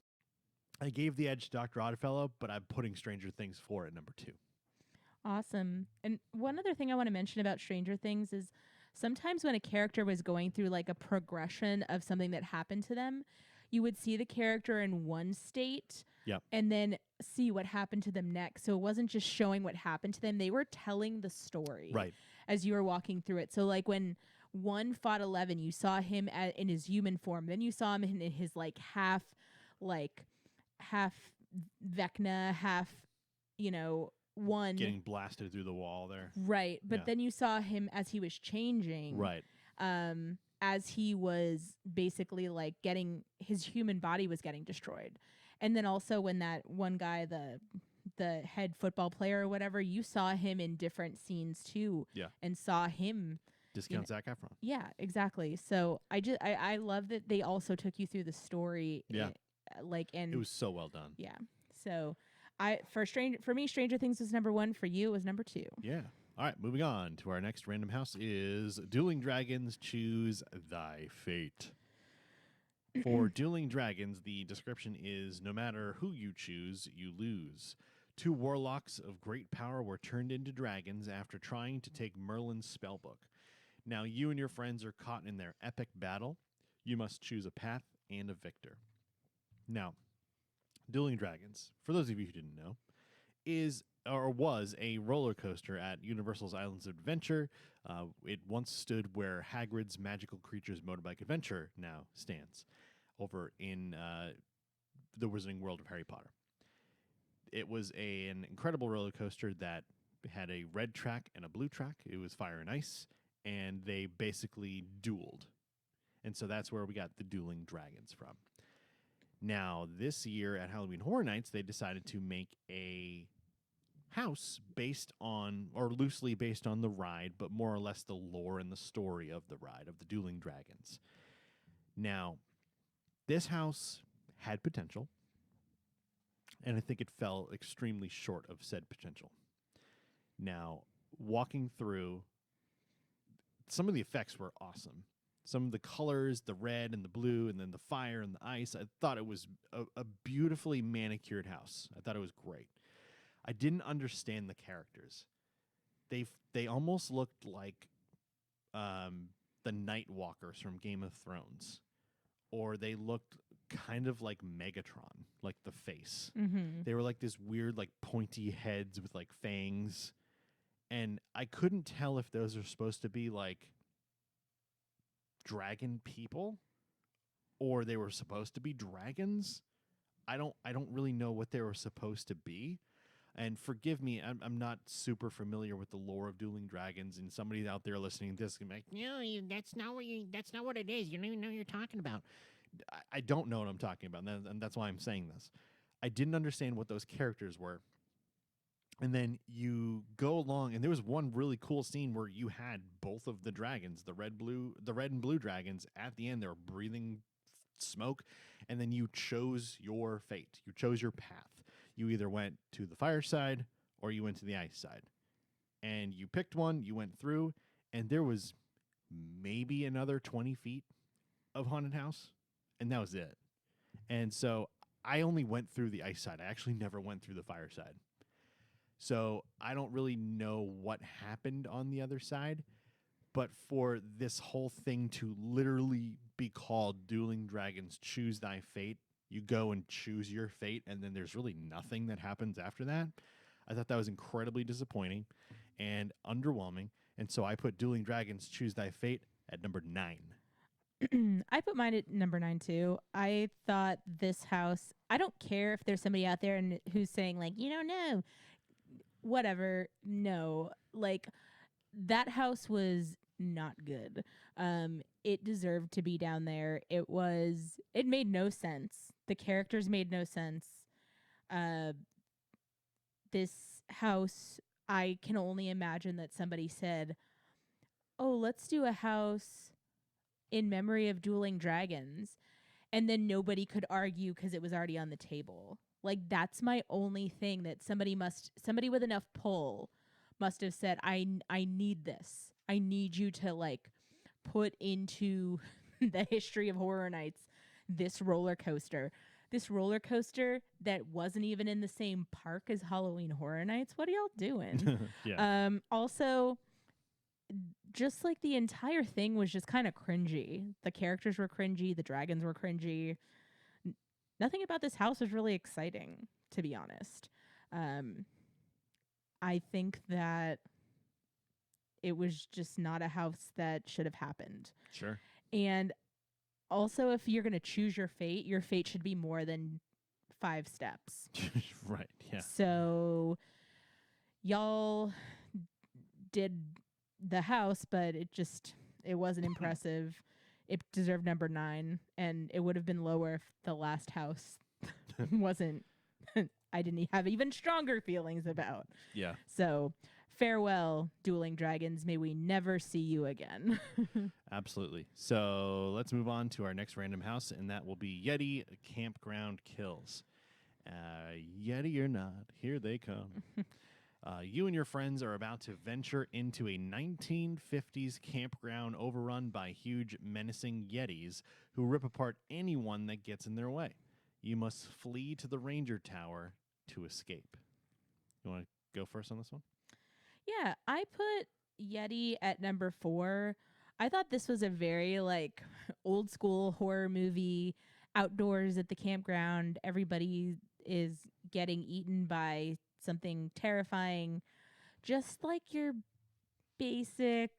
I gave the edge to Dr. Oddfellow, but I'm putting Stranger Things 4 at number 2. Awesome. And one other thing I want to mention about Stranger Things is sometimes when a character was going through like a progression of something that happened to them, you would see the character in one state Yep. and then see what happened to them next. So it wasn't just showing what happened to them. They were telling the story Right. as you were walking through it. So like when 1 fought 11, you saw him in his human form. Then you saw him in his half Vecna, half, 1. Getting blasted through the wall there. Right. But Yeah. then you saw him as he was changing. Right. As he was basically like getting his human body was getting destroyed. And then also when that one guy, the head football player or whatever, you saw him in different scenes too. Yeah. And saw him. Discount Zac Efron. Yeah, exactly. So I love that they also took you through the story. Yeah. And It was so well done. yeah. So for me, Stranger Things was number 1. For you, it was number 2. Yeah. All right, moving on to our next random house is Dueling Dragons, Choose Thy Fate. For Dueling Dragons, the description is, no matter who you choose, you lose. 2 warlocks of great power were turned into dragons after trying to take Merlin's spellbook. Now you and your friends are caught in their epic battle. You must choose a path and a victor. Now, Dueling Dragons, for those of you who didn't know, was a roller coaster at Universal's Islands of Adventure. It once stood where Hagrid's Magical Creatures Motorbike Adventure now stands, over in the Wizarding World of Harry Potter. It was an incredible roller coaster that had a red track and a blue track. It was fire and ice, and they basically dueled. And so that's where we got the Dueling Dragons from. Now, this year at Halloween Horror Nights, they decided to make a house based on, or loosely based on, the ride, but more or less the lore and the story of the ride, of the Dueling Dragons. Now, this house had potential, and I think it fell extremely short of said potential. Now, walking through, some of the effects were awesome. Some of the colors, the red and the blue, and then the fire and the ice. I thought it was a beautifully manicured house. I thought it was great. I didn't understand the characters. They almost looked like the Night Walkers from Game of Thrones, or they looked kind of like Megatron, like the face. Mm-hmm. They were like this weird, like pointy heads with like fangs, and I couldn't tell if those are supposed to be like dragon people or they were supposed to be dragons. I don't really know what they were supposed to be. And forgive me, I'm not super familiar with the lore of Dueling Dragons, and somebody out there listening to this can be like, No, that's not what it is. You don't even know what you're talking about. I don't know what I'm talking about, and that's why I'm saying this. I didn't understand what those characters were. And then you go along, and there was one really cool scene where you had both of the dragons, the red and blue dragons. At the end, they were breathing smoke, and then you chose your fate. You chose your path. You either went to the fire side or you went to the ice side, and you picked one. You went through, and there was maybe another 20 feet of haunted house, and that was it. And so I only went through the ice side. I actually never went through the fire side. So I don't really know what happened on the other side, but for this whole thing to literally be called Dueling Dragons Choose Thy Fate, you go and choose your fate, and then there's really nothing that happens after that. I thought that was incredibly disappointing and underwhelming, and so I put Dueling Dragons Choose Thy Fate at number 9. I put mine at number 9 too. I thought this house, I don't care if there's somebody out there and who's saying like, you don't know, whatever. No, like that house was not good. It deserved to be down there. It made no sense. The characters made no sense. Uh, this house, I can only imagine that somebody said, oh, let's do a house in memory of Dueling Dragons. And then nobody could argue because it was already on the table. Like, that's my only thing that somebody with enough pull must have said, I need this. I need you to, like, put into the history of Horror Nights this roller coaster. This roller coaster that wasn't even in the same park as Halloween Horror Nights. What are y'all doing? Yeah. Also, just like the entire thing was just kind of cringy. The characters were cringy. The dragons were cringy. Nothing about this house was really exciting, to be honest. I think that it was just not a house that should have happened. Sure. And also, if you're going to choose your fate should be more than 5 steps. Right. Yeah. So y'all did the house, but it wasn't impressive. It deserved number 9, and it would have been lower if the last house wasn't. I didn't have even stronger feelings about. Yeah. So farewell, Dueling Dragons. May we never see you again. Absolutely. So let's move on to our next random house, and that will be Yeti Campground Kills. Yeti or not, here they come. You and your friends are about to venture into a 1950s campground overrun by huge, menacing Yetis who rip apart anyone that gets in their way. You must flee to the Ranger Tower to escape. You want to go first on this one? Yeah, I put Yeti at number 4. I thought this was a very like old school horror movie, outdoors at the campground. Everybody is getting eaten by something terrifying, just like your basic,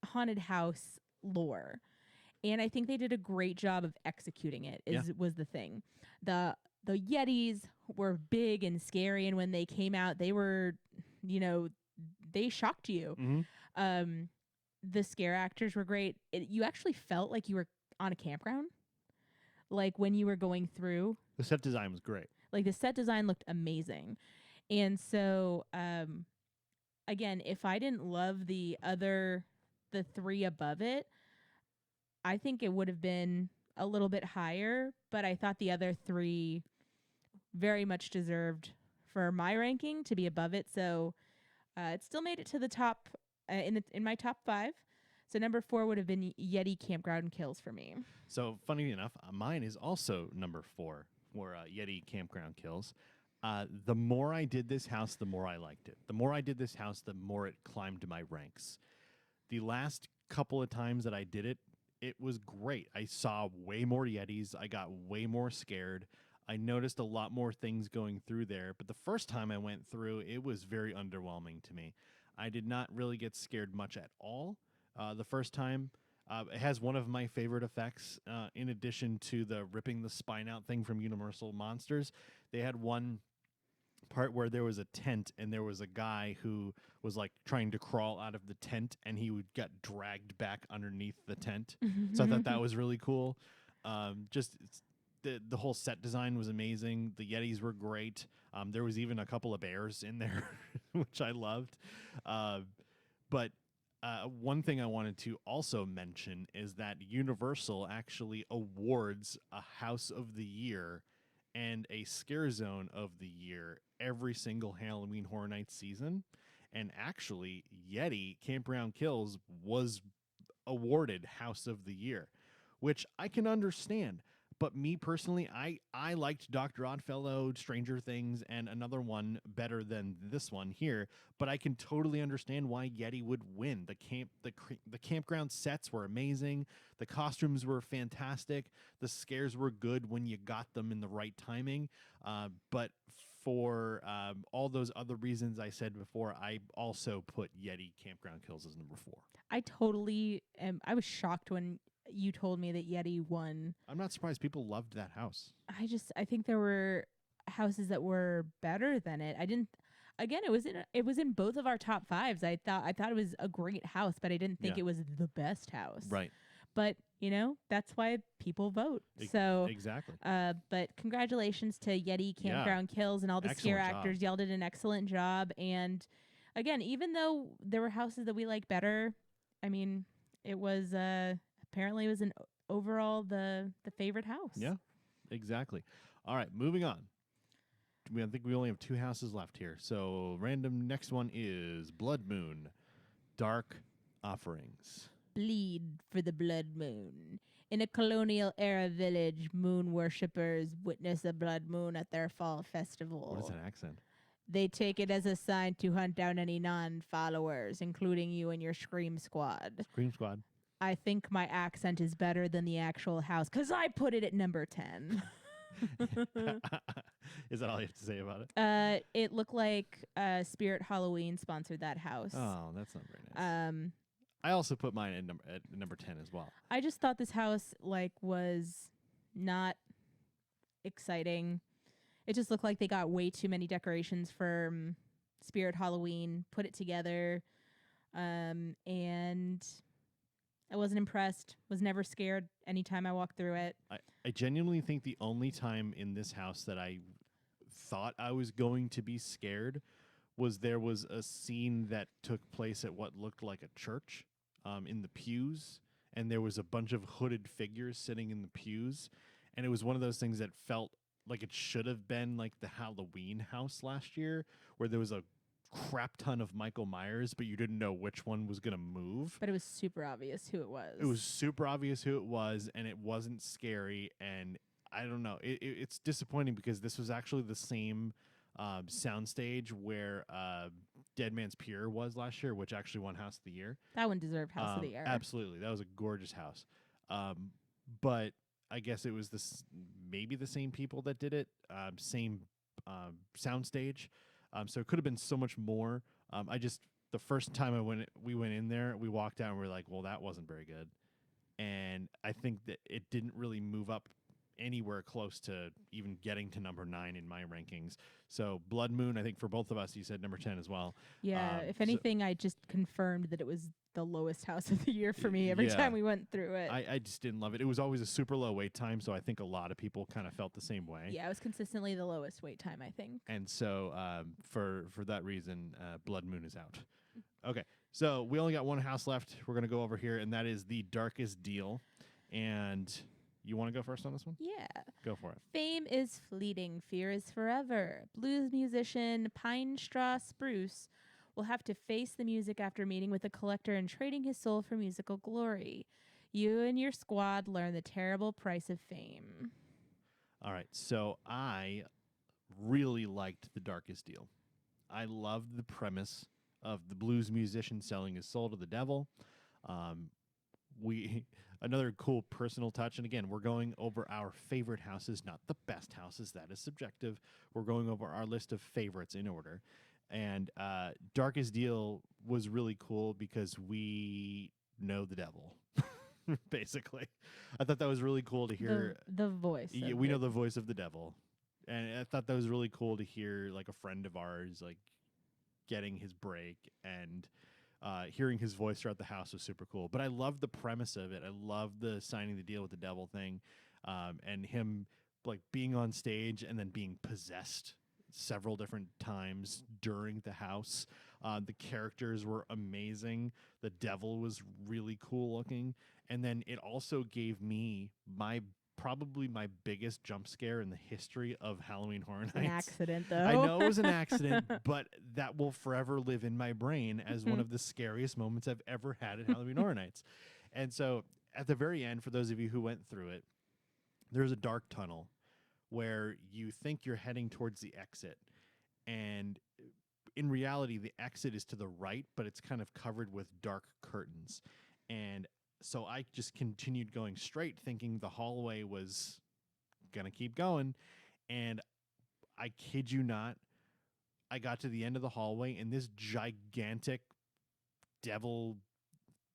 haunted house lore. And I think they did a great job of executing it. Was the thing. The Yetis were big and scary, and when they came out, they were, they shocked you. Mm-hmm. The scare actors were great. You actually felt like you were on a campground, like when you were going through. The set design was great. Like the set design looked amazing. And so, again, if I didn't love the 3 above it, I think it would have been a little bit higher, but I thought the other 3 very much deserved for my ranking to be above it. So it still made it to the top in my top 5. So number 4 would have been Yeti Campground Kills for me. So funny enough, mine is also number 4 for Yeti Campground Kills. The more I did this house, the more I liked it. The more I did this house, the more it climbed my ranks. The last couple of times that I did it, it was great. I saw way more Yetis. I got way more scared. I noticed a lot more things going through there. But the first time I went through, it was very underwhelming to me. I did not really get scared much at all the first time. It has one of my favorite effects, in addition to the ripping the spine out thing from Universal Monsters. They had one part where there was a tent and there was a guy who was like trying to crawl out of the tent and he would get dragged back underneath the tent. So I thought that was really cool. The whole set design was amazing. The Yetis were great. There was even a couple of bears in there, which I loved. But one thing I wanted to also mention is that Universal actually awards a House of the Year and a Scare Zone of the Year every single Halloween Horror Nights season. And actually, Yeti Campground Kills was awarded House of the Year, which I can understand. But me personally, I liked Dr. Oddfellow, Stranger Things, and another one better than this one here. But I can totally understand why Yeti would win. The campground sets were amazing. The costumes were fantastic. The scares were good when you got them in the right timing. But for all those other reasons I said before, I also put Yeti Campground Kills as number 4. I totally am. I was shocked when you told me that Yeti won. I'm not surprised people loved that house. I think there were houses that were better than it. I didn't. Again, it was in both of our top 5s. I thought it was a great house, but I didn't think Yeah. it was the best house. Right. But that's why people vote. So Exactly. but congratulations to Yeti Campground Kills and all the scare Excellent job. actors. Y'all did an excellent job. And again, even though there were houses that we like better, I mean, it was apparently it was overall the favorite house. Yeah, exactly. All right, moving on. I think we only have 2 houses left here. So random next one is Blood Moon, Dark Offerings. Bleed for the blood moon. In a colonial era village, moon worshippers witness a blood moon at their fall festival. What is that accent? They take it as a sign to hunt down any non-followers, including you and your Scream Squad. Scream Squad. I think my accent is better than the actual house because I put it at number 10. Is that all you have to say about it? It looked like Spirit Halloween sponsored that house. Oh, that's not very nice. I also put mine at number 10 as well. I just thought this house was not exciting. It just looked like they got way too many decorations for Spirit Halloween, put it together, and I wasn't impressed. Was never scared anytime I walked through it. I genuinely think the only time in this house that I thought I was going to be scared was there was a scene that took place at what looked like a church in the pews, and there was a bunch of hooded figures sitting in the pews, and it was one of those things that felt like it should have been like the Halloween house last year, where there was a crap ton of Michael Myers, but you didn't know which one was going to move. But it was super obvious who it was. It was super obvious who it was, and it wasn't scary, and I don't know. It's disappointing because this was actually the same soundstage where Dead Man's Pier was last year, which actually won House of the Year. That one deserved House of the Year. Absolutely. That was a gorgeous house. But I guess it was maybe the same people that did it, same soundstage. So it could have been so much more. The first time we went in there, we walked out and we were like, well, that wasn't very good. And I think that it didn't really move up anywhere close to even getting to number 9 in my rankings. So Blood Moon, I think for both of us, you said number 10 as well. Yeah, if anything, I just confirmed that it was the lowest House of the Year for me every time we went through it. I just didn't love it. It was always a super low wait time, so I think a lot of people kind of felt the same way. Yeah, it was consistently the lowest wait time, I think. And so for that reason, Blood Moon is out. Okay, so we only got one house left. We're going to go over here, and that is The Darkest Deal. And you want to go first on this one? Yeah. Go for it. Fame is fleeting, fear is forever. Blues musician Pine Straw Spruce will have to face the music after meeting with a collector and trading his soul for musical glory. You and your squad learn the terrible price of fame. All right, so I really liked The Darkest Deal. I loved the premise of the blues musician selling his soul to the devil. Another cool personal touch, and again, we're going over our favorite houses, not the best houses. That is subjective. We're going over our list of favorites in order. And Darkest Deal was really cool because we know the devil, basically. I thought that was really cool to hear. The voice. We know the voice of the devil. And I thought that was really cool to hear, like, a friend of ours, like, getting his break, and hearing his voice throughout the house was super cool. But I love the premise of it. I love the signing the deal with the devil thing, and him, like, being on stage and then being possessed several different times during the house. The characters were amazing. The devil was really cool looking. And then it also gave me probably my biggest jump scare in the history of Halloween Horror Nights. An accident, though. I know it was an accident, but that will forever live in my brain as one of the scariest moments I've ever had at Halloween Horror Nights. And so at the very end, for those of you who went through it, there's a dark tunnel where you think you're heading towards the exit. And in reality, the exit is to the right, but it's kind of covered with dark curtains. And so I just continued going straight, thinking the hallway was going to keep going. And I kid you not, I got to the end of the hallway, and this gigantic devil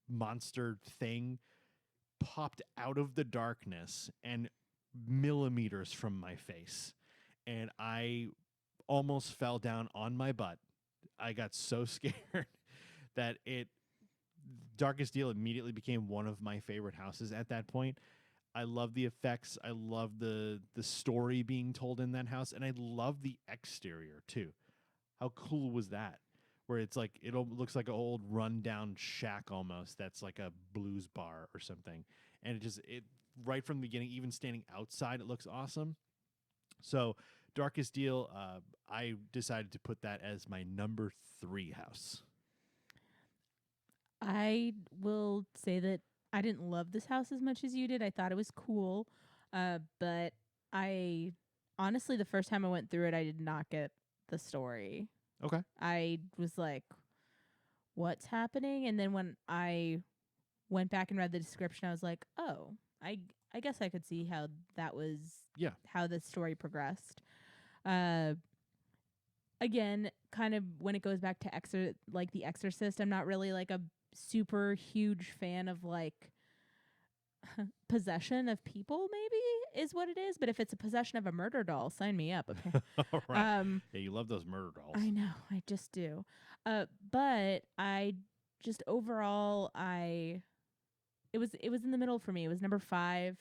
monster thing popped out of the darkness and millimeters from my face. And I almost fell down on my butt. I got so scared that Darkest Deal immediately became one of my favorite houses at that point. I love the effects. I love the story being told in that house. And I love the exterior, too. How cool was that? Where it's like, it looks like an old rundown shack almost that's like a blues bar or something. And it right from the beginning, even standing outside, it looks awesome. So Darkest Deal, I decided to put that as my number 3 house. I will say that I didn't love this house as much as you did. I thought it was cool. But I honestly, the first time I went through it, I did not get the story. Okay. I was like, what's happening? And then when I went back and read the description, I was like, oh, I guess I could see how that was how the story progressed. Again, kind of when it goes back to like The Exorcist, I'm not really like a super huge fan of like possession of people, maybe is what it is. But if it's a possession of a murder doll, sign me up. Okay. All right. Yeah, you love those murder dolls. I know, I just do. But I just overall, it was in the middle for me. It was number 5.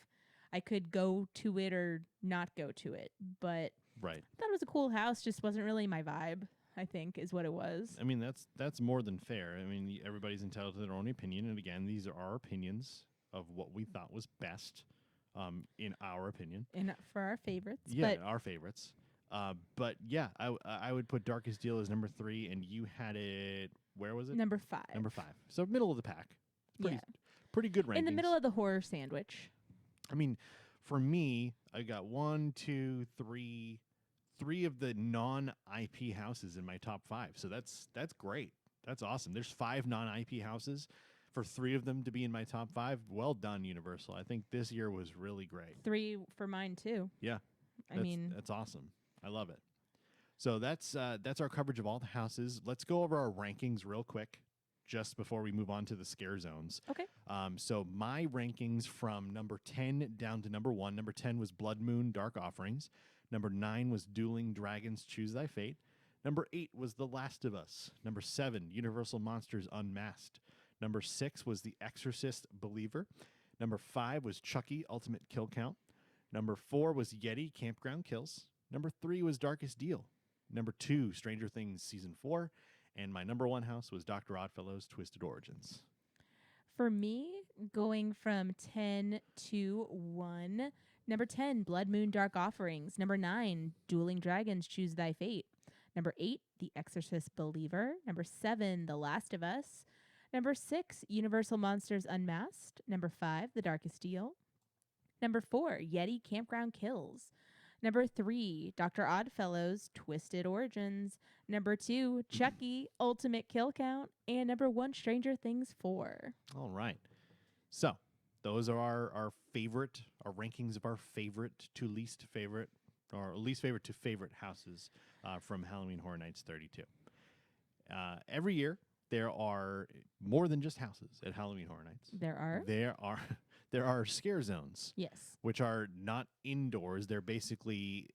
I could go to it or not go to it, but right. I thought it was a cool house. Just wasn't really my vibe, I think, is what it was. I mean, that's more than fair. I mean, everybody's entitled to their own opinion, and again, these are our opinions of what we thought was best, in our opinion. And for our favorites. Yeah, but our favorites. But yeah, I would put Darkest Deal as number 3, and you had it. Where was it? Number 5. Number 5. So middle of the pack. Yeah. Pretty good rankings. In the middle of the horror sandwich. I mean, for me, I got 1, 2, 3 of the non-IP houses in my top 5. So that's great. That's awesome. There's 5 non-IP houses. For 3 of them to be in my top 5, well done, Universal. I think this year was really great. 3 for mine too. Yeah, that's awesome. I love it. So that's our coverage of all the houses. Let's go over our rankings real quick, just before we move on to the scare zones. Okay. So my rankings from number 10 down to number 1. Number 10 was Blood Moon Dark Offerings. Number 9 was Dueling Dragons Choose Thy Fate. Number 8 was The Last of Us. Number 7, Universal Monsters Unmasked. Number 6 was The Exorcist Believer. Number 5 was Chucky Ultimate Kill Count. Number 4 was Yeti Campground Kills. Number 3 was Darkest Deal. Number 2, Stranger Things Season 4. And my number 1 house was Dr. Oddfellow's Twisted Origins. For me, going from 10 to 1, number 10, Blood Moon Dark Offerings. Number 9, Dueling Dragons Choose Thy Fate. Number 8, The Exorcist Believer. Number 7, The Last of Us. Number 6, Universal Monsters Unmasked. Number 5, The Darkest Deal. Number 4, Yeti Campground Kills. Number 3, Dr. Oddfellow's Twisted Origins. Number 2, Chucky Ultimate Kill Count. And number 1, Stranger Things 4. All right. So those are our rankings of our favorite to least favorite, or least favorite to favorite houses from Halloween Horror Nights 32. Every year, there are more than just houses at Halloween Horror Nights. There are scare zones. Yes. Which are not indoors. They're basically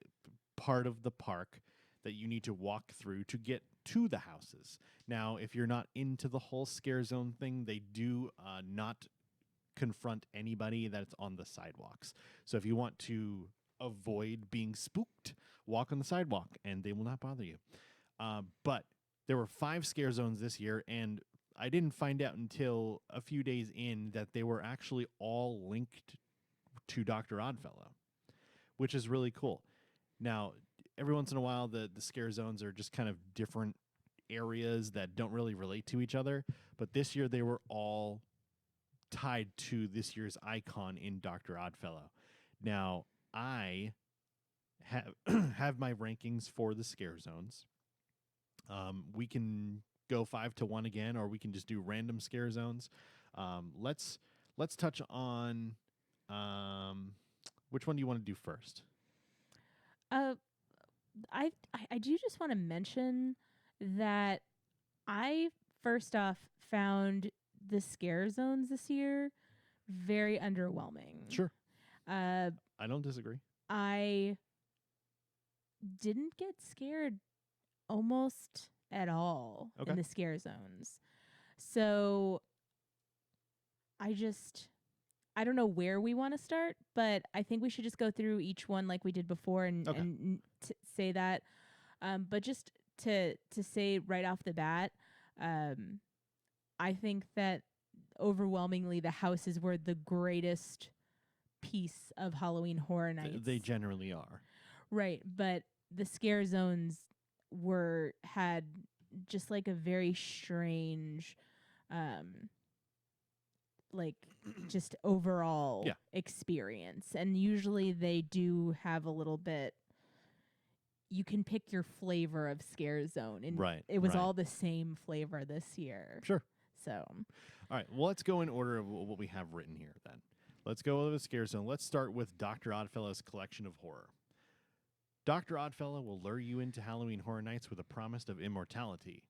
part of the park that you need to walk through to get to the houses. Now, if you're not into the whole scare zone thing, they do not confront anybody that's on the sidewalks. So if you want to avoid being spooked, walk on the sidewalk and they will not bother you. But there were 5 scare zones this year, and I didn't find out until a few days in that they were actually all linked to Dr. Oddfellow, which is really cool. Now, every once in a while, the scare zones are just kind of different areas that don't really relate to each other. But this year, they were all tied to this year's icon in Dr. Oddfellow. Now, I have have my rankings for the scare zones. We can go 5-1 again, or we can just do random scare zones. Let's touch on which one do you want to do first? I do just want to mention that I first off found the scare zones this year very underwhelming. Sure. I don't disagree. I didn't get scared almost at all in the scare zones. So I don't know where we want to start, but I think we should just go through each one like we did before and say that. But just to say right off the bat, I think that overwhelmingly the houses were the greatest piece of Halloween Horror Nights. They generally are. Right, but the scare zones had just like a very strange like just overall experience. And usually they do have a little bit, you can pick your flavor of scare zone, and it was all the same flavor this year. Sure. So all right, well, let's go in order of what we have written here then. Let's go over the scare zone. Let's start with Dr. Oddfellow's collection of horror. Dr. Oddfellow will lure you into Halloween Horror Nights with a promise of immortality.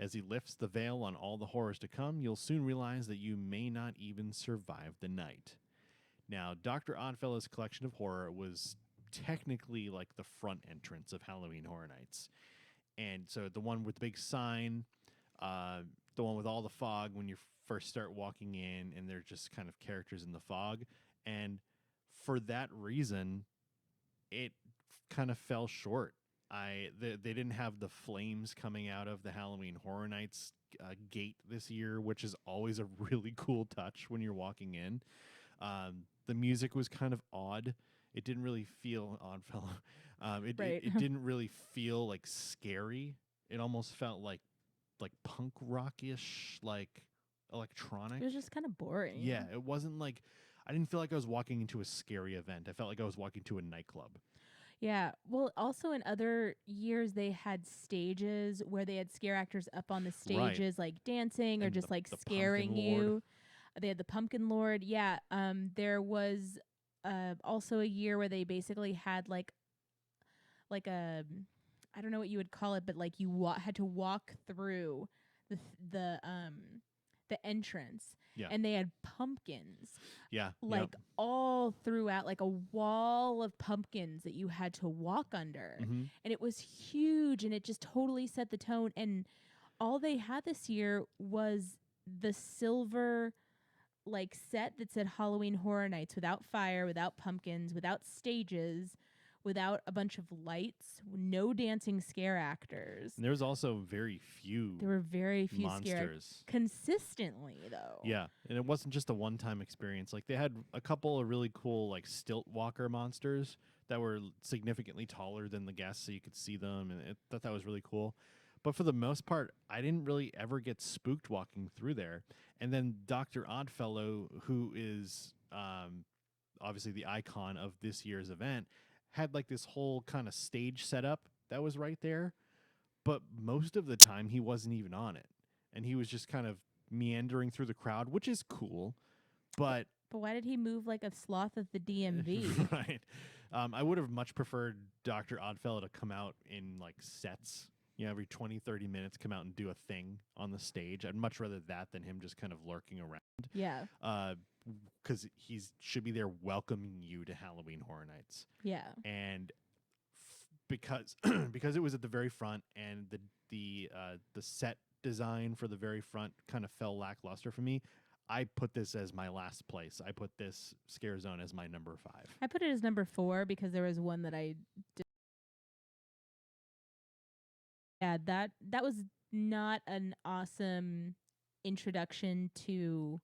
As he lifts the veil on all the horrors to come, you'll soon realize that you may not even survive the night. Now, Dr. Oddfellow's collection of horror was technically like the front entrance of Halloween Horror Nights. And so the one with the big sign, the one with all the fog when you first start walking in, and they're just kind of characters in the fog. And for that reason, it kind of fell short. They didn't have the flames coming out of the Halloween Horror Nights gate this year, which is always a really cool touch when you're walking in. The music was kind of odd. It didn't really feel Oddfellow. It didn't really feel like scary. It almost felt like punk rockish, like electronic. it was just kind of boring. Yeah, it wasn't like, I didn't feel like I was walking into a scary event. I felt like I was walking to a nightclub. Yeah. Well, also in other years, they had stages where they had scare actors up on the stages, like dancing or just like scaring you. They had the Pumpkin Lord. Yeah. There was also a year where they basically had like a, I don't know what you would call it, but like you had to walk through the entrance. Yeah. And they had pumpkins. Yeah. Like all throughout, like a wall of pumpkins that you had to walk under. Mm-hmm. And it was huge, and it just totally set the tone. And all they had this year was the silver like set that said Halloween Horror Nights, without fire, without pumpkins, without stages, without a bunch of lights, no dancing scare actors. And there was also very few. There were very few monsters consistently, though. Yeah, and it wasn't just a one-time experience. Like they had a couple of really cool like stilt walker monsters that were significantly taller than the guests, so you could see them, and thought that was really cool. But for the most part, I didn't really ever get spooked walking through there. And then Dr. Oddfellow, who is obviously the icon of this year's event, had like this whole kind of stage setup that was right there, but most of the time he wasn't even on it, and he was just kind of meandering through the crowd, which is cool, but why did he move like a sloth at the DMV? Right. I would have much preferred Dr. Oddfellow to come out in like sets, every 20-30 minutes come out and do a thing on the stage. I'd much rather that than him just kind of lurking around. Yeah. Because he should be there welcoming you to Halloween Horror Nights. Yeah. And because because it was at the very front and the set design for the very front kind of fell lackluster for me. I put this as my last place. I put this Scare Zone as my number 5. I put it as number 4 because there was one that yeah, that was not an awesome introduction to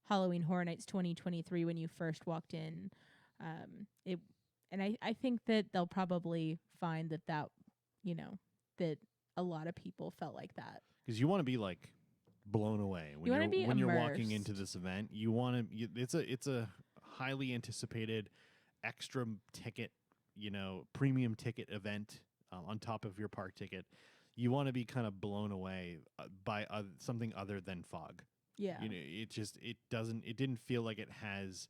Halloween Horror Nights 2023 when you first walked in. It and I think that they'll probably find that you know, that a lot of people felt like that. Because you want to be like blown away when you're walking into this event. You want to. It's a highly anticipated extra ticket, premium ticket event on top of your park ticket. You want to be kind of blown away by something other than fog. Yeah. It didn't feel like it has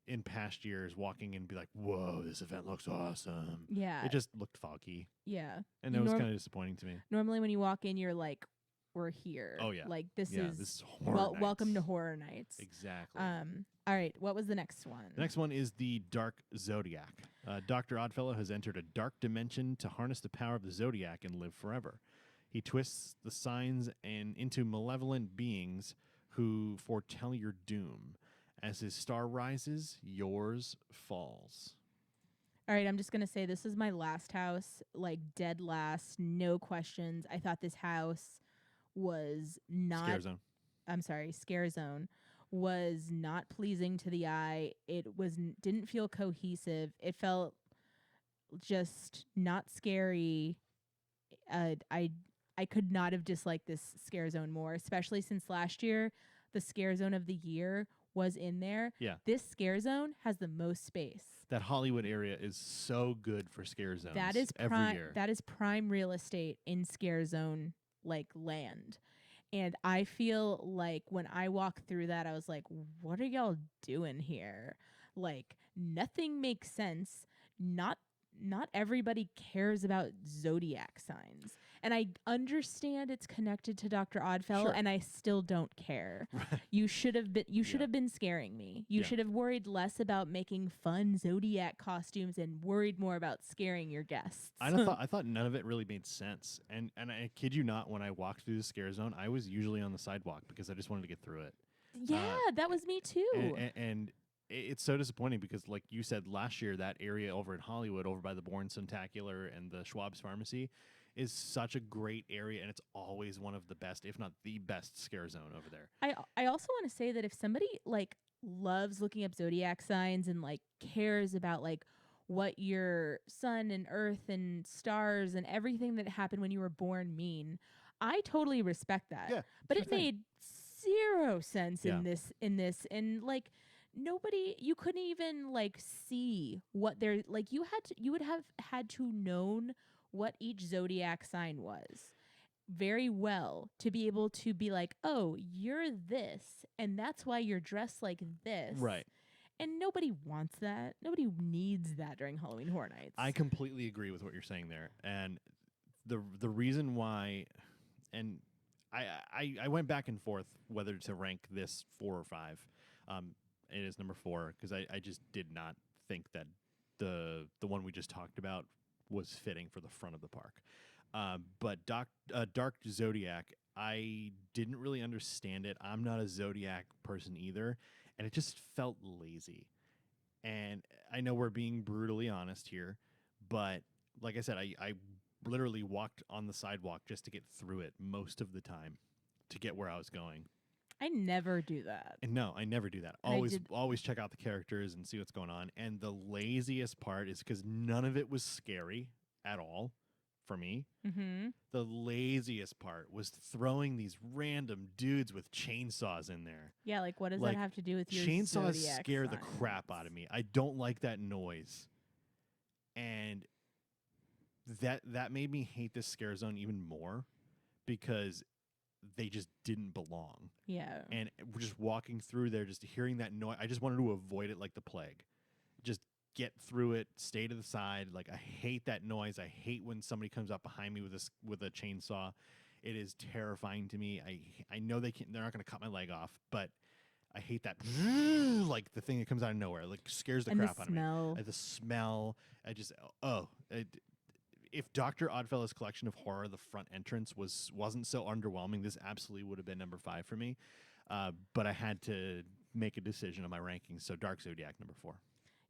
in past years walking in and be like, whoa, this event looks awesome. Yeah. It just looked foggy. Yeah. And that was kind of disappointing to me. Normally when you walk in, you're like, we're here. Oh, yeah. Like this is Horror Nights. welcome to Horror Nights. Exactly. All right. What was the next one? The next one is the Dark Zodiac. Dr. Oddfellow has entered a dark dimension to harness the power of the Zodiac and live forever. He twists the signs into malevolent beings who foretell your doom. As his star rises, yours falls. All right, I'm just going to say this is my last house, like dead last, no questions. I thought this house was not... Scare Zone. I'm sorry, Scare Zone was not pleasing to the eye. It didn't feel cohesive. It felt just not scary. I could not have disliked this Scare Zone more, especially since last year the Scare Zone of the year was in there. Yeah. This Scare Zone has the most space. That Hollywood area is so good for Scare Zones. That is every year. That is prime real estate in Scare Zone like land. And I feel like when I walked through that, I was like, what are y'all doing here? Like, nothing makes sense. Not everybody cares about zodiac signs. And I understand it's connected to Dr. Oddfellow, Sure. and I still don't care. You should have been scaring me. You should have worried less about making fun zodiac costumes and worried more about scaring your guests. I thought none of it really made sense. And I kid you not, when I walked through the Scare Zone, I was usually on the sidewalk because I just wanted to get through it. Yeah, that was me too. And it's so disappointing because, like you said, last year, that area over in Hollywood, over by the Bourne Spectacular and the Schwab's Pharmacy, is such a great area, and it's always one of the best, if not the best, Scare Zone over there. I also want to say that if somebody like loves looking up zodiac signs and like cares about like what your sun and earth and stars and everything that happened when you were born mean, I totally respect that. Yeah, but sure it thing. made zero sense Yeah. in this and like you couldn't even like see what they're like. You would have had to known what each zodiac sign was very well to be able to be like, oh, you're this, and that's why you're dressed like this. Right. And nobody wants that. Nobody needs that during Halloween Horror Nights. I completely agree with what you're saying there. And the reason why, and I went back and forth whether to rank this 4 or 5. It is number 4 because I just did not think that the one we just talked about was fitting for the front of the park. But Dark Zodiac, I didn't really understand it. I'm not a Zodiac person either, and it just felt lazy. And I know we're being brutally honest here, but like I said, I literally walked on the sidewalk just to get through it most of the time to get where I was going. I never do that. And no, I never do that. And Always check out the characters and see what's going on. And the laziest part is because none of it was scary at all for me. Mm-hmm. The laziest part was throwing these random dudes with chainsaws in there. Yeah, like what does Like, that have to do with your chainsaws zodiac scare the signs? crap out of me. I don't like that noise. And that made me hate this Scare Zone even more because they just didn't belong. Yeah. And we're just walking through there, just hearing that noise. I just wanted to avoid it like the plague. Just get through it, stay to the side. Like, I hate that noise. I hate when somebody comes up behind me with a chainsaw. It is terrifying to me. I know they're not going to cut my leg off, but I hate that like the thing that comes out of nowhere. Like, scares the And crap the out of me. smell. The smell. I just if Dr. Oddfellow's Collection of Horror, the front entrance wasn't so underwhelming, this absolutely would have been number 5 for me. But I had to make a decision on my rankings, so Dark Zodiac number 4.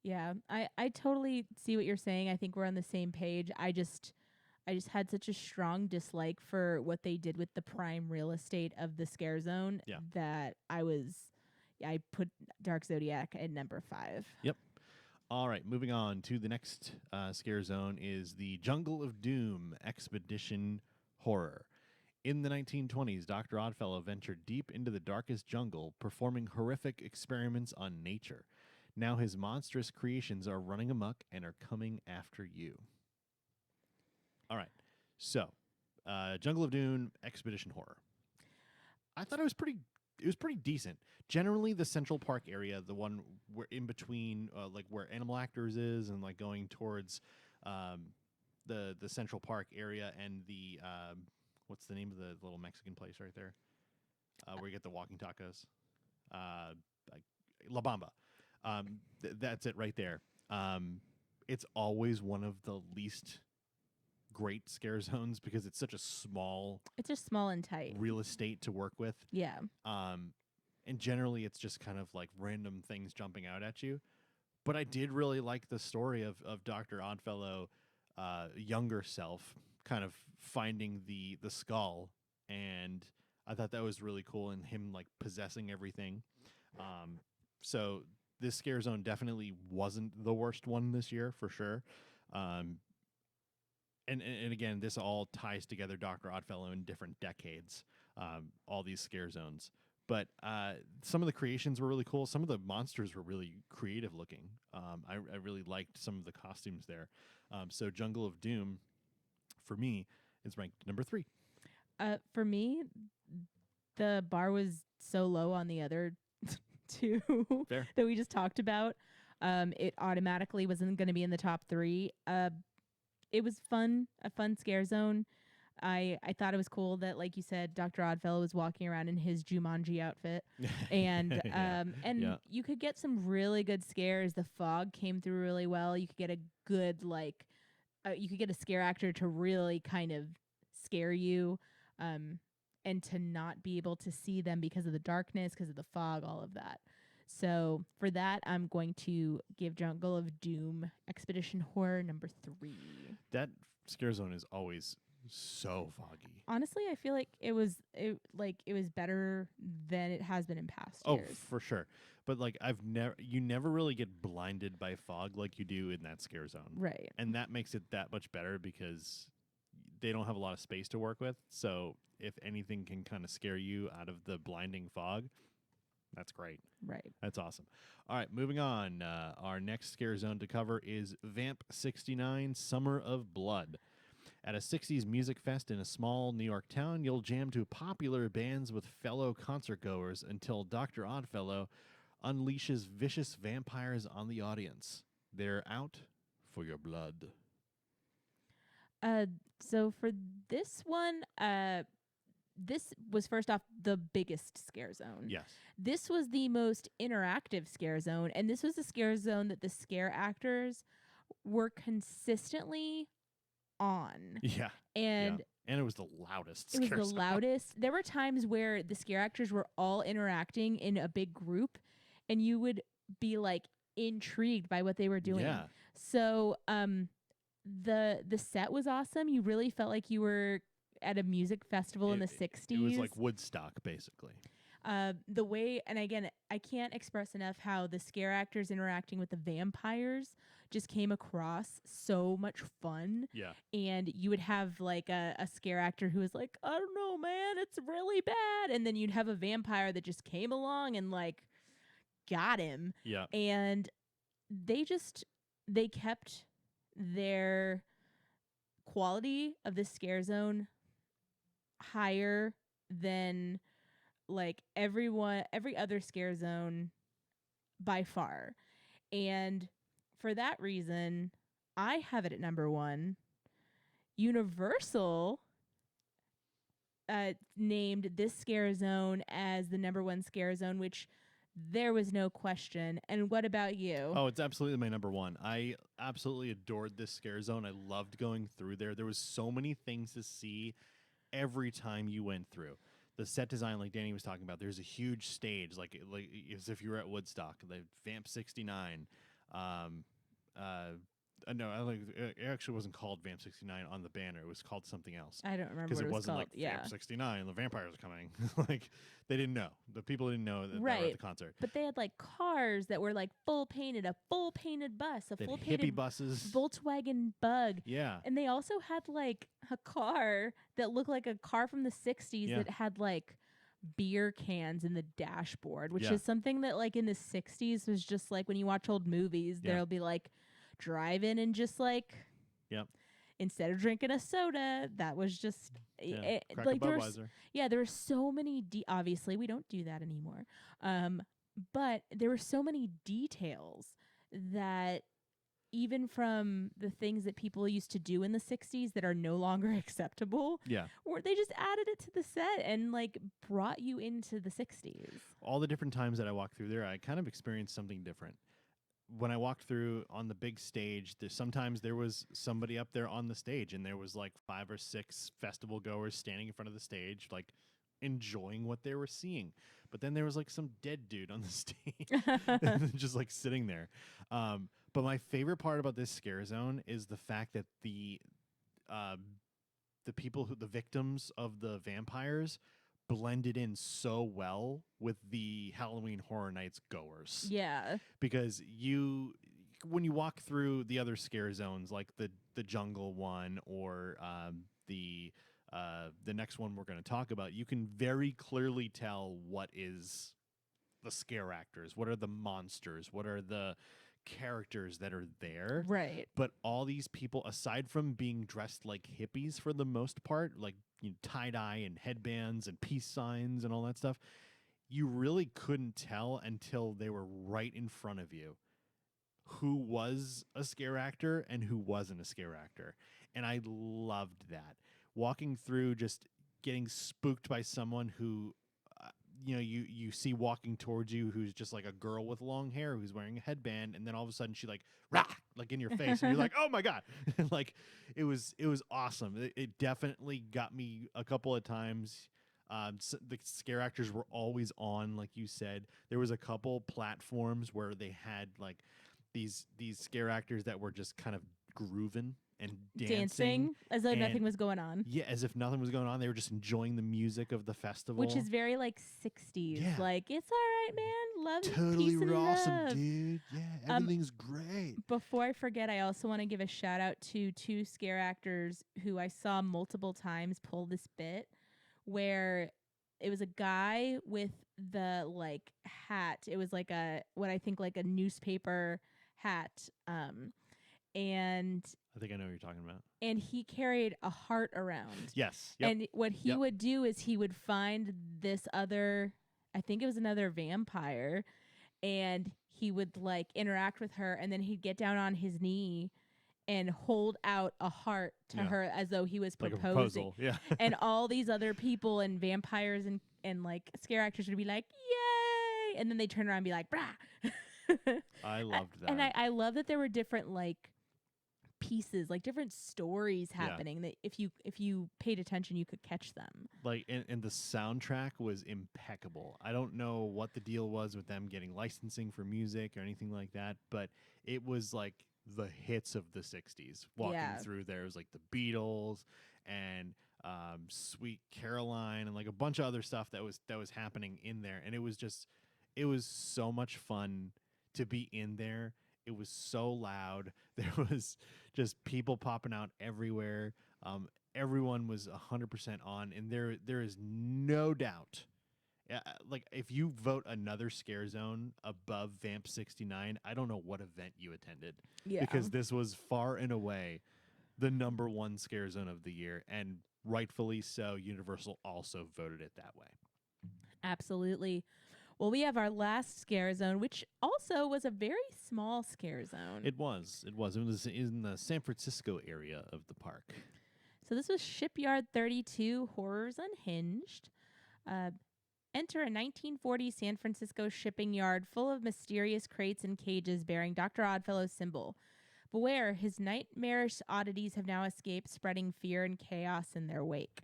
Yeah, I totally see what you're saying. I think we're on the same page. I just had such a strong dislike for what they did with the prime real estate of the scare zone Yeah. that I put Dark Zodiac at number 5. Yep. All right, moving on to the next scare zone is the Jungle of Doom Expedition Horror. In the 1920s, Dr. Oddfellow ventured deep into the darkest jungle, performing horrific experiments on nature. Now his monstrous creations are running amok and are coming after you. All right, so Jungle of Doom Expedition Horror. I thought it was pretty decent. Generally, the Central Park area, the one where in between, like where Animal Actors is, and like going towards the Central Park area and the what's the name of the little Mexican place right there, where you get the walking tacos, La Bamba. That's it right there. It's always one of the least great scare zones because it's such a small It's just small and tight. real estate to work with. Yeah. And generally it's just kind of like random things jumping out at you. But I did really like the story of Dr. Oddfellow, younger self, kind of finding the skull, and I thought that was really cool, and him like possessing everything. So this scare zone definitely wasn't the worst one this year for sure. And again, this all ties together Dr. Oddfellow in different decades, all these scare zones. But some of the creations were really cool. Some of the monsters were really creative looking. I really liked some of the costumes there. So Jungle of Doom, for me, is ranked number 3. For me, the bar was so low on the other two Fair. that we just talked about. It automatically wasn't going to be in the top 3. It was a fun scare zone. I thought it was cool that, like you said, Dr. Oddfellow was walking around in his Jumanji outfit, and Yeah. you could get some really good scares. The fog came through really well. You could get a good you could get a scare actor to really kind of scare you, and to not be able to see them because of the darkness, because of the fog, all of that. So for that, I'm going to give Jungle of Doom Expedition Horror number 3. That scare zone is always so foggy. Honestly, I feel like it was better than it has been in past Oh, years. for sure. But like you never really get blinded by fog like you do in that scare zone. Right. And that makes it that much better because they don't have a lot of space to work with. So if anything can kind of scare you out of the blinding fog, that's great. Right. That's awesome. All right, moving on. Our next scare zone to cover is Vamp 69 Summer of Blood. At a 60s music fest in a small New York town, you'll jam to popular bands with fellow concertgoers until Dr. Oddfellow unleashes vicious vampires on the audience. They're out for your blood. So for this one, this was first off the biggest scare zone. Yes. This was the most interactive scare zone, and this was the scare zone that the scare actors were consistently on. Yeah. And And it was the loudest it was scare the zone. loudest. There were times where the scare actors were all interacting in a big group, and you would be like intrigued by what they were doing. Yeah. So the set was awesome. You really felt like you were at a music festival in the 60s. It was like Woodstock, basically. The way, and again, I can't express enough how the scare actors interacting with the vampires just came across so much fun. Yeah. And you would have like a scare actor who was like, I don't know, man, it's really bad. And then you'd have a vampire that just came along and like got him. Yeah. And they kept their quality of the scare zone higher than like every other scare zone by far. And for that reason, I have it at number 1. Universal named this scare zone as the number 1 scare zone, which there was no question. And what about you? Oh, it's absolutely my number one. I absolutely adored this scare zone. I loved going through there. There was so many things to see every time you went through. The set design, like Danny was talking about, there's a huge stage, like as if you were at Woodstock. The Vamp 69. No, it actually wasn't called Vamp 69 on the banner. It was called something else. I don't remember Because what it was wasn't called. like Vamp 69, the vampires are coming. Like, they didn't know. The people didn't know that they were at Right. the concert. But they had like cars that were like full painted, a full painted bus, a They full had painted hippie buses. Volkswagen Bug. Yeah. And they also had like a car that looked like a car from the 60s Yeah. that had like beer cans in the dashboard, which Yeah. is something that like in the 60s was just like when you watch old movies, Yeah. there'll be like drive in and just like, Yep. instead of drinking a soda, that was just Yeah. Crack like a Budweiser. there were so many obviously we don't do that anymore. But there were so many details that even from the things that people used to do in the 60s that are no longer acceptable, Yeah. or they just added it to the set and like brought you into the 60s. All the different times that I walked through there, I kind of experienced something different. When I walked through on the big stage, sometimes there was somebody up there on the stage, and there was like 5 or 6 festival goers standing in front of the stage, like enjoying what they were seeing. But then there was like some dead dude on the stage, just like sitting there. But my favorite part about this scare zone is the fact that the people the victims of the vampires blended in so well with the Halloween Horror Nights goers. Yeah. Because when you walk through the other scare zones, like the jungle one or the next one we're going to talk about, you can very clearly tell what is the scare actors, what are the monsters, what are the characters that are there. Right. But all these people, aside from being dressed like hippies for the most part, like tie-dye and headbands and peace signs and all that stuff, you really couldn't tell until they were right in front of you who was a scare actor and who wasn't a scare actor. And I loved that. Walking through, just getting spooked by someone who you see walking towards you, who's just like a girl with long hair who's wearing a headband, and then all of a sudden she like rah, like in your face, and you're like, oh my god. Like it was awesome. It definitely got me a couple of times. The scare actors were always on, like you said. There was a couple platforms where they had like these scare actors that were just kind of grooving and dancing as though and- nothing was going on. Yeah, as if nothing was going on. They were just enjoying the music of the festival, Which is very like 60s. Yeah. Like, it's all right, man. Love, totally peace and awesome, love. dude. Yeah, everything's great. Before I forget, I also want to give a shout out to 2 scare actors who I saw multiple times pull this bit, where it was a guy with the like hat. It was like what I think like a newspaper hat. And I think I know what you're talking about. he carried a heart around. Yes. Yep. And what he Yep. would do is he would find this other, I think it was another vampire, and he would like interact with her, and then he'd get down on his knee and hold out a heart to Yeah. her as though he was like a proposing. proposal. Yeah. And all these other people and vampires and like scare actors would be like, yay! And then they turn around and be like, brah. I loved that. And I love that there were different like pieces, like different stories Yeah. happening that if you paid attention you could catch them. Like and the soundtrack was impeccable. I don't know what the deal was with them getting licensing for music or anything like that, but it was like the hits of the 60s. Walking Yeah. through there was like the Beatles and Sweet Caroline and like a bunch of other stuff that was happening in there, and it was so much fun to be in there. It was so loud. There was just people popping out everywhere. Everyone was 100% on, and there is no doubt. Like if you vote another scare zone above Vamp 69, I don't know what event you attended. Yeah. Because this was far and away the number 1 scare zone of the year, and rightfully so. Universal also voted it that way. Absolutely. Well, we have our last scare zone, which also was a very small scare zone. It was in the San Francisco area of the park. So this was Shipyard 32 Horrors Unhinged. And Enter a 1940 San Francisco shipping yard full of mysterious crates and cages bearing Dr. Oddfellow's symbol. Beware, his nightmarish oddities have now escaped, spreading fear and chaos in their wake.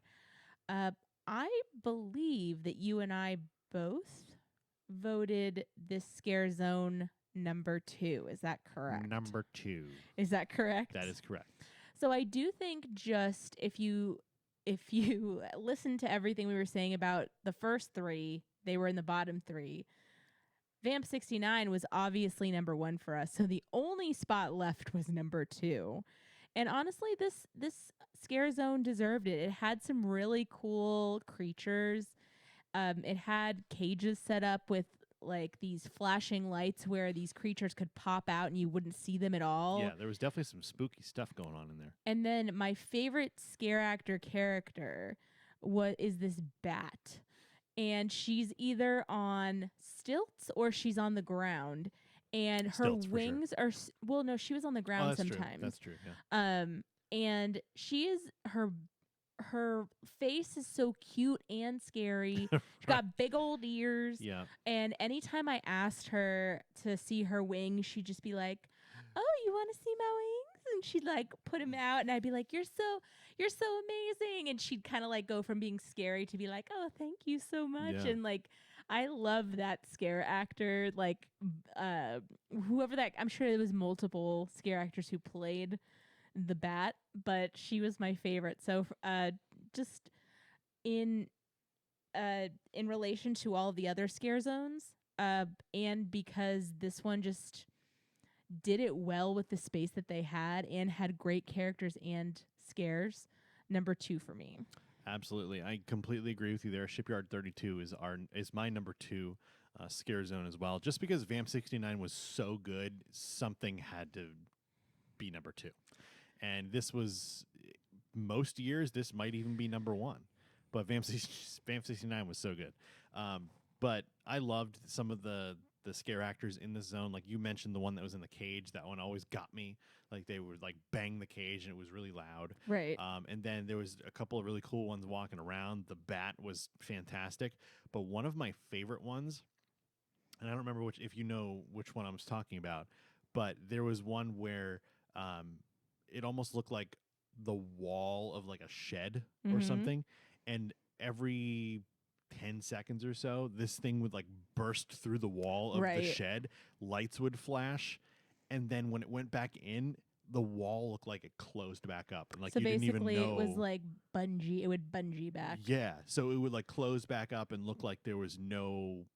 I believe that you and I both voted this scare zone number 2. Is that correct? Number 2. Is that correct? That is correct. So I do think just if you listen to everything we were saying about the first 3, they were in the bottom 3. Vamp 69 was obviously number 1 for us. So the only spot left was number 2. And honestly, this scare zone deserved it. It had some really cool creatures. It had cages set up with like these flashing lights where these creatures could pop out and you wouldn't see them at all. Yeah, there was definitely some spooky stuff going on in there. And then my favorite scare actor character is this bat. And she's either on stilts or she's on the ground. And her Stilts, for sure. wings are well, no, she was on the ground That's sometimes. True. That's true. Yeah. And she is her face is so cute and scary. She's got big old ears. Yeah. And anytime I asked her to see her wings, she'd just be like, "Oh, you want to see my wings?" And she'd like put them out, and I'd be like, "You're so amazing." And she'd kind of like go from being scary to be like, "Oh, thank you so much." Yeah. And like, I love that scare actor. Like, whoever that, I'm sure there was multiple scare actors who played the bat, but she was my favorite. So, just in relation to all the other scare zones, and because this one just did it well with the space that they had and had great characters and scares, number 2 for me. Absolutely. I completely agree with you there. Shipyard 32 is my number 2 scare zone as well. Just because Vamp 69 was so good, something had to be number 2. And this was, most years, this might even be number 1. But Vamp 69 was so good. But I loved some of the scare actors in this zone. Like you mentioned, the one that was in the cage, that one always got me. Like they would like bang the cage and it was really loud. Right. And then there was a couple of really cool ones walking around. The bat was fantastic. But one of my favorite ones, and I don't remember if you know which one I was talking about, but there was one where it almost looked like the wall of like a shed or Mhm. something. And every 10 seconds or so, this thing would like burst through the wall of the Right. shed. Lights would flash. And then when it went back in, the wall looked like it closed back up. And like So you didn't even basically, know. it was like bungee. It would bungee back. Yeah. So it would like close back up and look like there was no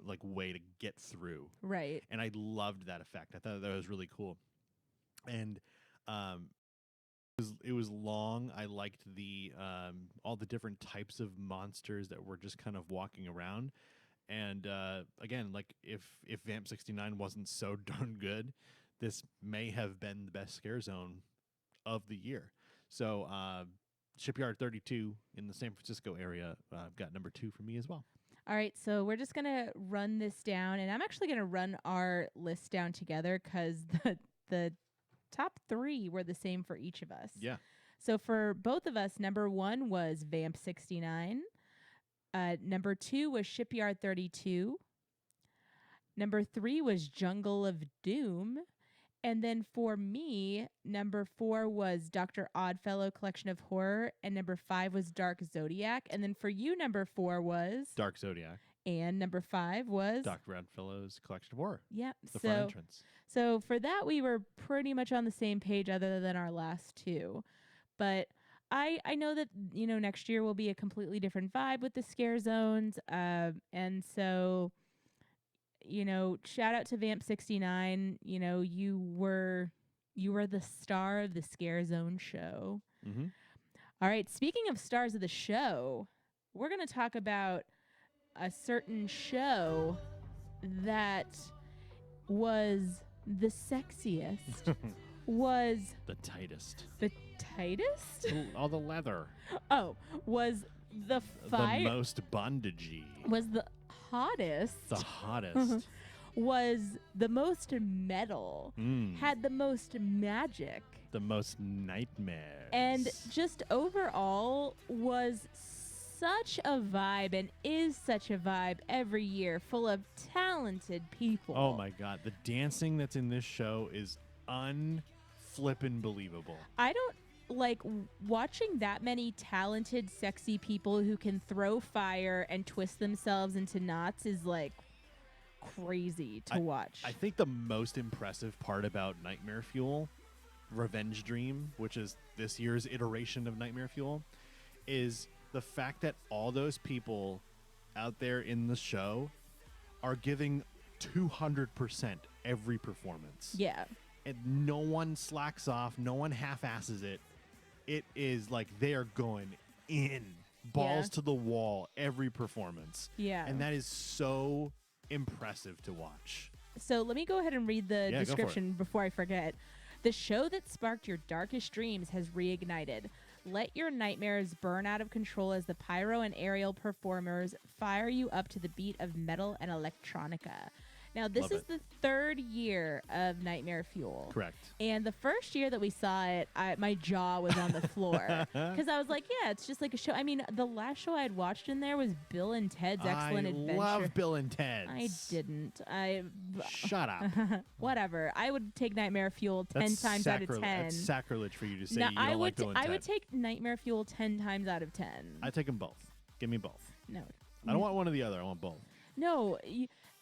like way to get through. Right. And I loved that effect. I thought that was really cool. And it was long. I liked the all the different types of monsters that were just kind of walking around. And again, like if Vamp 69 wasn't so darn good, this may have been the best scare zone of the year. So Shipyard 32 in the San Francisco area got number 2 for me as well. All right, so we're just going to run this down, and I'm actually going to run our list down together because the top 3 were the same for each of us. Yeah. So for both of us, number 1 was Vamp 69. Number 2 was Shipyard 32. Number 3 was Jungle of Doom. And then for me, number 4 was Dr. Oddfellow Collection of Horror, and number 5 was Dark Zodiac. And then for you, number 4 was Dark Zodiac. And number 5 was Dr. Oddfellow's Collection of Horror. Yeah. The front entrance. So for that, we were pretty much on the same page, other than our last 2. But I know that next year will be a completely different vibe with the scare zones, and so. Shout out to Vamp 69. You were the star of the Scare Zone show. Mm-hmm. All right. Speaking of stars of the show, we're going to talk about a certain show that was the sexiest, was The tightest. the tightest. All the leather. Oh, was the The most bondagey. was the hottest. The hottest. Was the most metal, had the most magic, The most nightmares. and just overall was such a vibe and is such a vibe every year, full of talented people. Oh my God, the dancing that's in this show is unflippin' believable. I don't like watching that many talented, sexy people who can throw fire and twist themselves into knots is like crazy to watch. I think the most impressive part about Nightmare Fuel, Revenge Dream, which is this year's iteration of Nightmare Fuel, is the fact that all those people out there in the show are giving 200% every performance. Yeah. And no one slacks off. No one half-asses it. It is like they are going in, balls to the wall, every performance. Yeah. And that is so impressive to watch. So let me go ahead and read the Yeah, go for it. description before I forget. The show that sparked your darkest dreams has reignited. Let your nightmares burn out of control as the pyro and aerial performers fire you up to the beat of metal and electronica. Now, this Love is it. the third year of Nightmare Fuel. Correct. And the first year that we saw it, my jaw was on the floor because I was like, yeah, it's just like a show. I mean, the last show I had watched in there was Bill and Ted's Excellent Adventure. I love Bill and Ted's. I didn't. Shut up. Whatever. I would take Nightmare Fuel 10 That's times out of 10. That's sacrilege for you to say No, you don't like Bill and Ted. I would take Nightmare Fuel 10 times out of 10. I take them both. Give me both. No. I don't want one or the other. I want both. No.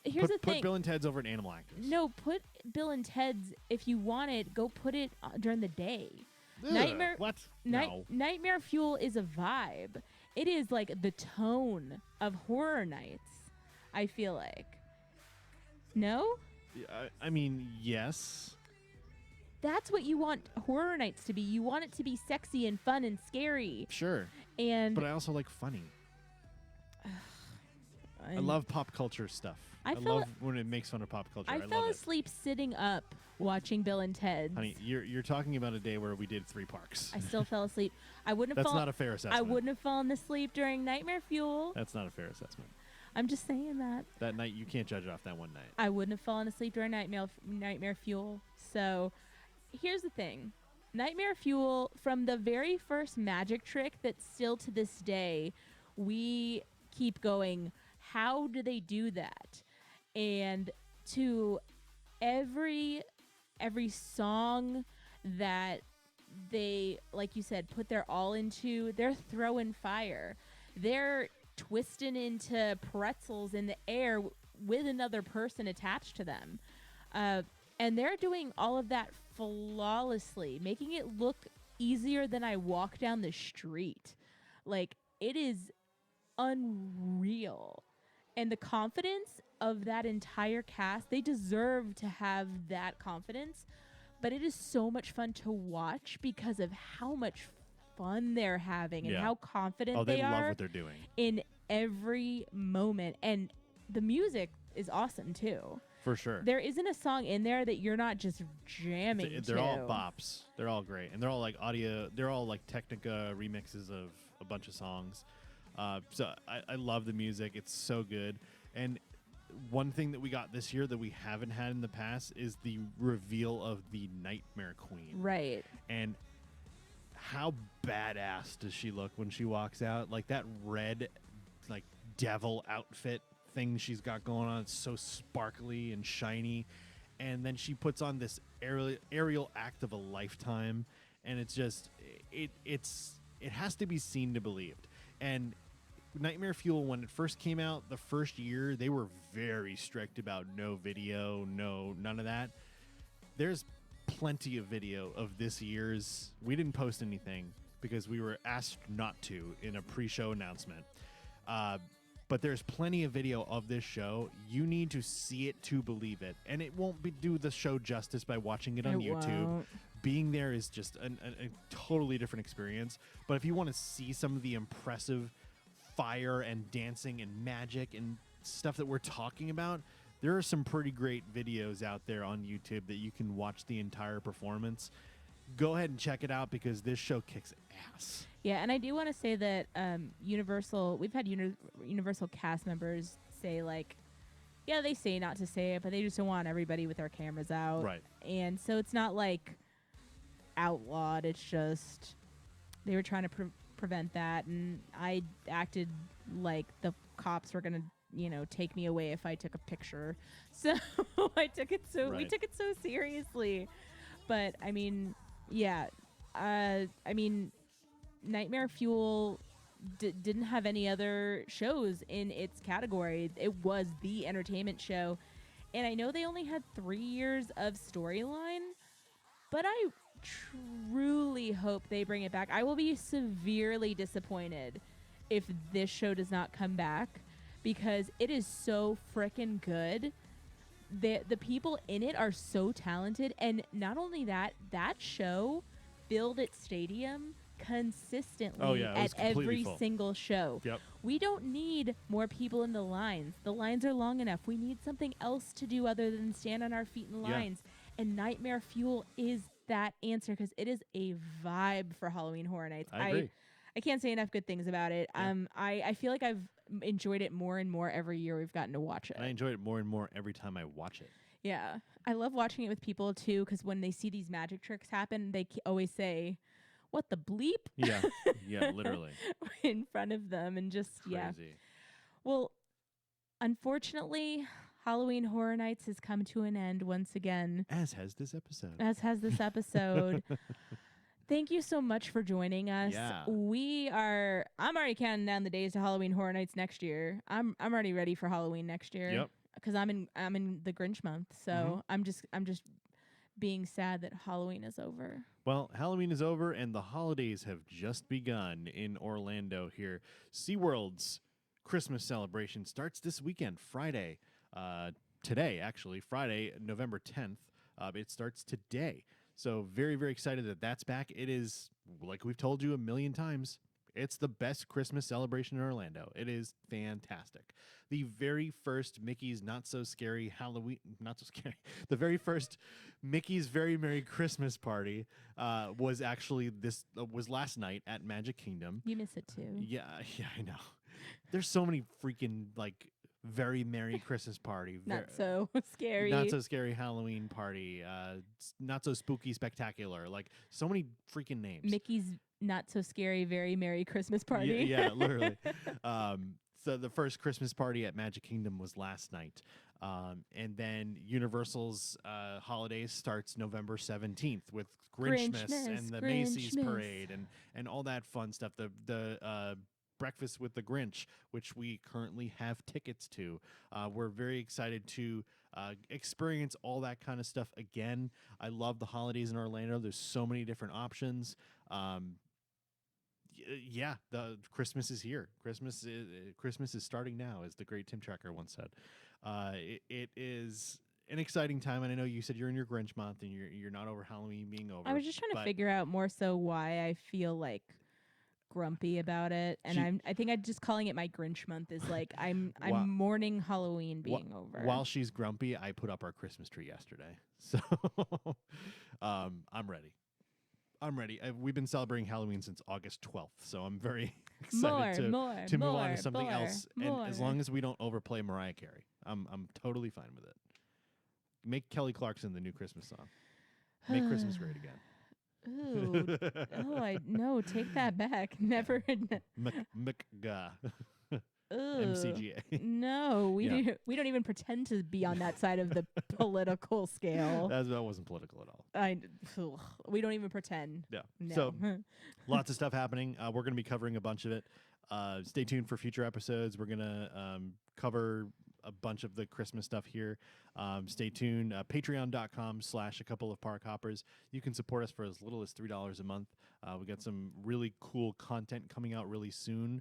Here's the Put thing. Bill and Ted's over at Animal Actors. No, put Bill and Ted's, if you want it, go put it during the day. Ugh, Nightmare What? No. Nightmare Fuel is a vibe. It is like the tone of Horror Nights, I feel like. No? I mean, yes. That's what you want Horror Nights to be. You want it to be sexy and fun and scary. Sure. And But I also like funny. I love pop culture stuff. I love when it makes fun of pop culture. I love fell it. asleep sitting up watching Bill and Ted. Honey, you're talking about a day where we did 3 parks. I still fell asleep. I wouldn't have That's fallen. not a fair assessment. I wouldn't have fallen asleep during Nightmare Fuel. That's not a fair assessment. I'm just saying that. That night, you can't judge it off that one night. I wouldn't have fallen asleep during Nightmare Fuel. So, here's the thing. Nightmare Fuel, from the very first magic trick that still to this day, we keep going, how do they do that? And to every song that they, like you said, put their all into, they're throwing fire. They're twisting into pretzels in the air with another person attached to them. And they're doing all of that flawlessly, making it look easier than I walk down the street. Like, it is unreal. And the confidence of that entire cast, they deserve to have that confidence. But it is so much fun to watch because of how much fun they're having and how confident they they love are what they're doing. in every moment. And the music is awesome too. For sure. There isn't a song in there that you're not just jamming They're to. all bops. They're all great. And they're all like audio. They're all like Technica remixes of a bunch of songs. So I love the music. It's so good. And one thing that we got this year that we haven't had in the past is the reveal of the Nightmare Queen. Right. And how badass does she look when she walks out? Like that red, like devil outfit thing she's got going on. It's so sparkly and shiny. And then she puts on this aerial act of a lifetime. And it's just, it has to be seen to believed. And Nightmare Fuel, when it first came out, the first year, they were very strict about no video, none of that. There's plenty of video of this year's. We didn't post anything because we were asked not to in a pre-show announcement. But there's plenty of video of this show. You need to see it to believe it. And it won't do the show justice by watching it on YouTube. Won't. Being there is just a totally different experience. But if you want to see some of the impressive fire and dancing and magic and stuff that we're talking about, there are some pretty great videos out there on YouTube that you can watch the entire performance. Go ahead and check it out because this show kicks ass. Yeah, and I do want to say that Universal, we've had Universal cast members say, like, yeah, they say not to say it, but they just don't want everybody with their cameras out. Right. And so it's not like outlawed. It's just they were trying to prevent that, and I acted like the cops were gonna, take me away if I took a picture. So I took it we Right. took it so seriously. But I mean, yeah, I mean, Nightmare Fuel didn't have any other shows in its category. It was the entertainment show, and I know they only had 3 years of storyline, but I truly hope they bring it back. I will be severely disappointed if this show does not come back, because it is so freaking good. The people in it are so talented, and not only that, that show filled its stadium consistently Oh, yeah, it was at completely every full. single show. Yep. We don't need more people in the lines. The lines are long enough. We need something else to do other than stand on our feet in Yeah. lines. And Nightmare Fuel is that answer, because it is a vibe for Halloween Horror Nights. I agree. I can't say enough good things about it. Yeah. I feel like I've enjoyed it more and more every year we've gotten to watch it. And I enjoy it more and more every time I watch it. Yeah. I love watching it with people too, because when they see these magic tricks happen, they always say, "What the bleep?" Yeah. Yeah, literally. in front of them, and just yeah. Crazy. Well, unfortunately, Halloween Horror Nights has come to an end once again, As has this episode. as has this episode. Thank you so much for joining us. Yeah. I'm already counting down the days to Halloween Horror Nights next year. I'm already ready for Halloween next year. Yep. Because I'm in the Grinch month, so Mhm. I'm just being sad that Halloween is over. Well, Halloween is over and the holidays have just begun in Orlando here. SeaWorld's Christmas celebration starts this weekend, Friday. Today, actually, Friday, November 10th. It starts today. So very, very excited that that's back. It is, like we've told you a million times, it's the best Christmas celebration in Orlando. It is fantastic. The very first Mickey's Not So Scary Halloween, not so scary, the very first Mickey's Very Merry Christmas Party was actually was last night at Magic Kingdom. You miss it too. Yeah, I know. There's so many freaking like Very Merry Christmas Party. Not so scary. Not so scary Halloween party. Not so spooky spectacular. Like so many freaking names. Mickey's Not So Scary Very Merry Christmas Party. Yeah, literally. So the first Christmas party at Magic Kingdom was last night. And then Universal's holidays starts November 17th with Grinchmas and the Macy's Grinchmas. parade and all that fun stuff. The Breakfast with the Grinch, which we currently have tickets to. We're very excited to experience all that kind of stuff again. I love the holidays in Orlando. There's so many different options. Yeah, the Christmas is here. Christmas is starting now, as the great Tim Tracker once said. It is an exciting time, and I know you said you're in your Grinch month, and you're not over Halloween being over. I was just trying to but figure out more so why I feel like grumpy about it, and She- I think I'm just calling it my Grinch month is like I'm Wha- mourning Halloween being over. While she's grumpy, I put up our Christmas tree yesterday, so I'm ready. We've been celebrating Halloween since August 12th, so I'm very excited to move on to something else. And as long as we don't overplay Mariah Carey, I'm totally fine with it. Make Kelly Clarkson the new Christmas song. Make Christmas great again. Ooh, no, take that back. Never. McGah. Ooh. MCGA. No, Yeah. we don't even pretend to be on that side of the political scale. That wasn't political at all. We don't even pretend. Yeah. No. So lots of stuff happening. We're going to be covering a bunch of it. Stay tuned for future episodes. We're going to cover a bunch of the Christmas stuff here. Stay tuned. Patreon.com/a couple of park hoppers. You can support us for as little as $3 a month. We got some really cool content coming out really soon.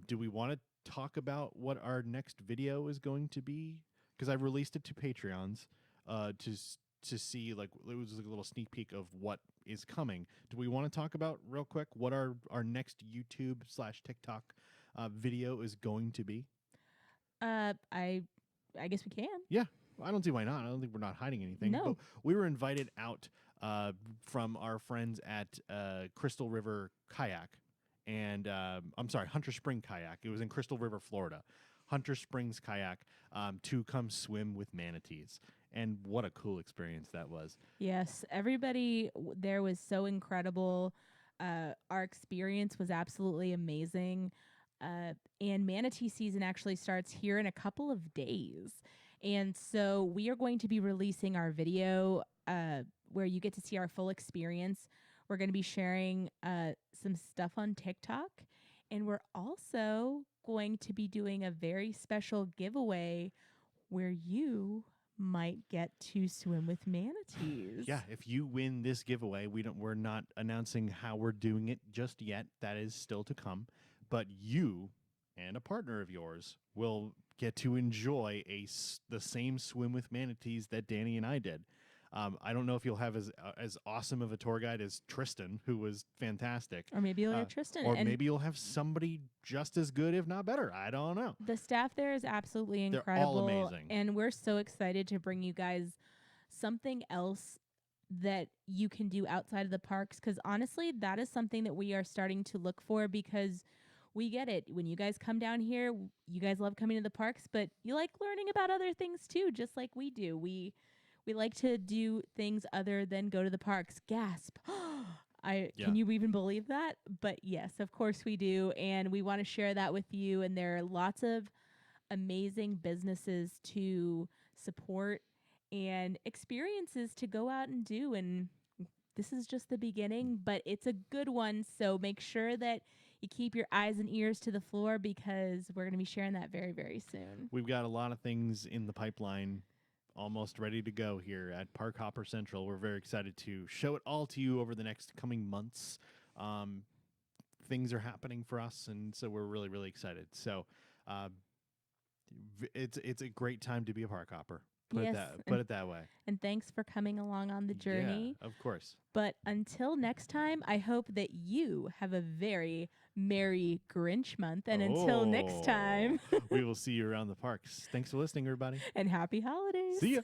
Do we want to talk about what our next video is going to be? Because I released it to Patreons to see, like, it was like a little sneak peek of what is coming. Do we want to talk about real quick what our next YouTube/TikTok video is going to be? I guess we can. Yeah, I don't see why not. I don't think we're not hiding anything. No. But we were invited out from our friends at Crystal River Kayak and I'm sorry, Hunter Spring Kayak. It was in Crystal River, Florida. Hunter Springs Kayak to come swim with manatees. And what a cool experience that was. Yes, everybody there was so incredible. Our experience was absolutely amazing. And manatee season actually starts here in a couple of days. And so we are going to be releasing our video where you get to see our full experience. We're going to be sharing some stuff on TikTok. And we're also going to be doing a very special giveaway where you might get to swim with manatees. Yeah, if you win this giveaway, we're not announcing how we're doing it just yet. That is still to come. But you and a partner of yours will get to enjoy the same swim with manatees that Danny and I did. I don't know if you'll have as awesome of a tour guide as Tristan, who was fantastic. Or maybe you'll have Tristan. Or and maybe you'll have somebody just as good, if not better. I don't know. the staff there is absolutely They're incredible. all amazing. And we're so excited to bring you guys something else that you can do outside of the parks. Because honestly, that is something that we are starting to look for, because we get it. When you guys come down here, you guys love coming to the parks, but you like learning about other things too, just like we do. We like to do things other than go to the parks. Gasp. Can you even believe that? But yes, of course we do. And we want to share that with you. And there are lots of amazing businesses to support and experiences to go out and do. And this is just the beginning, but it's a good one. So make sure that you keep your eyes and ears to the floor, because we're going to be sharing that very, very soon. We've got a lot of things in the pipeline almost ready to go here at Park Hopper Central. We're very excited to show it all to you over the next coming months. Things are happening for us, and so we're really, really excited. So it's a great time to be a park hopper. Put it that way. And thanks for coming along on the journey. Yeah, of course. But until next time, I hope that you have a very merry Grinch month. And until next time, we will see you around the parks. Thanks for listening, everybody. and happy holidays. See ya.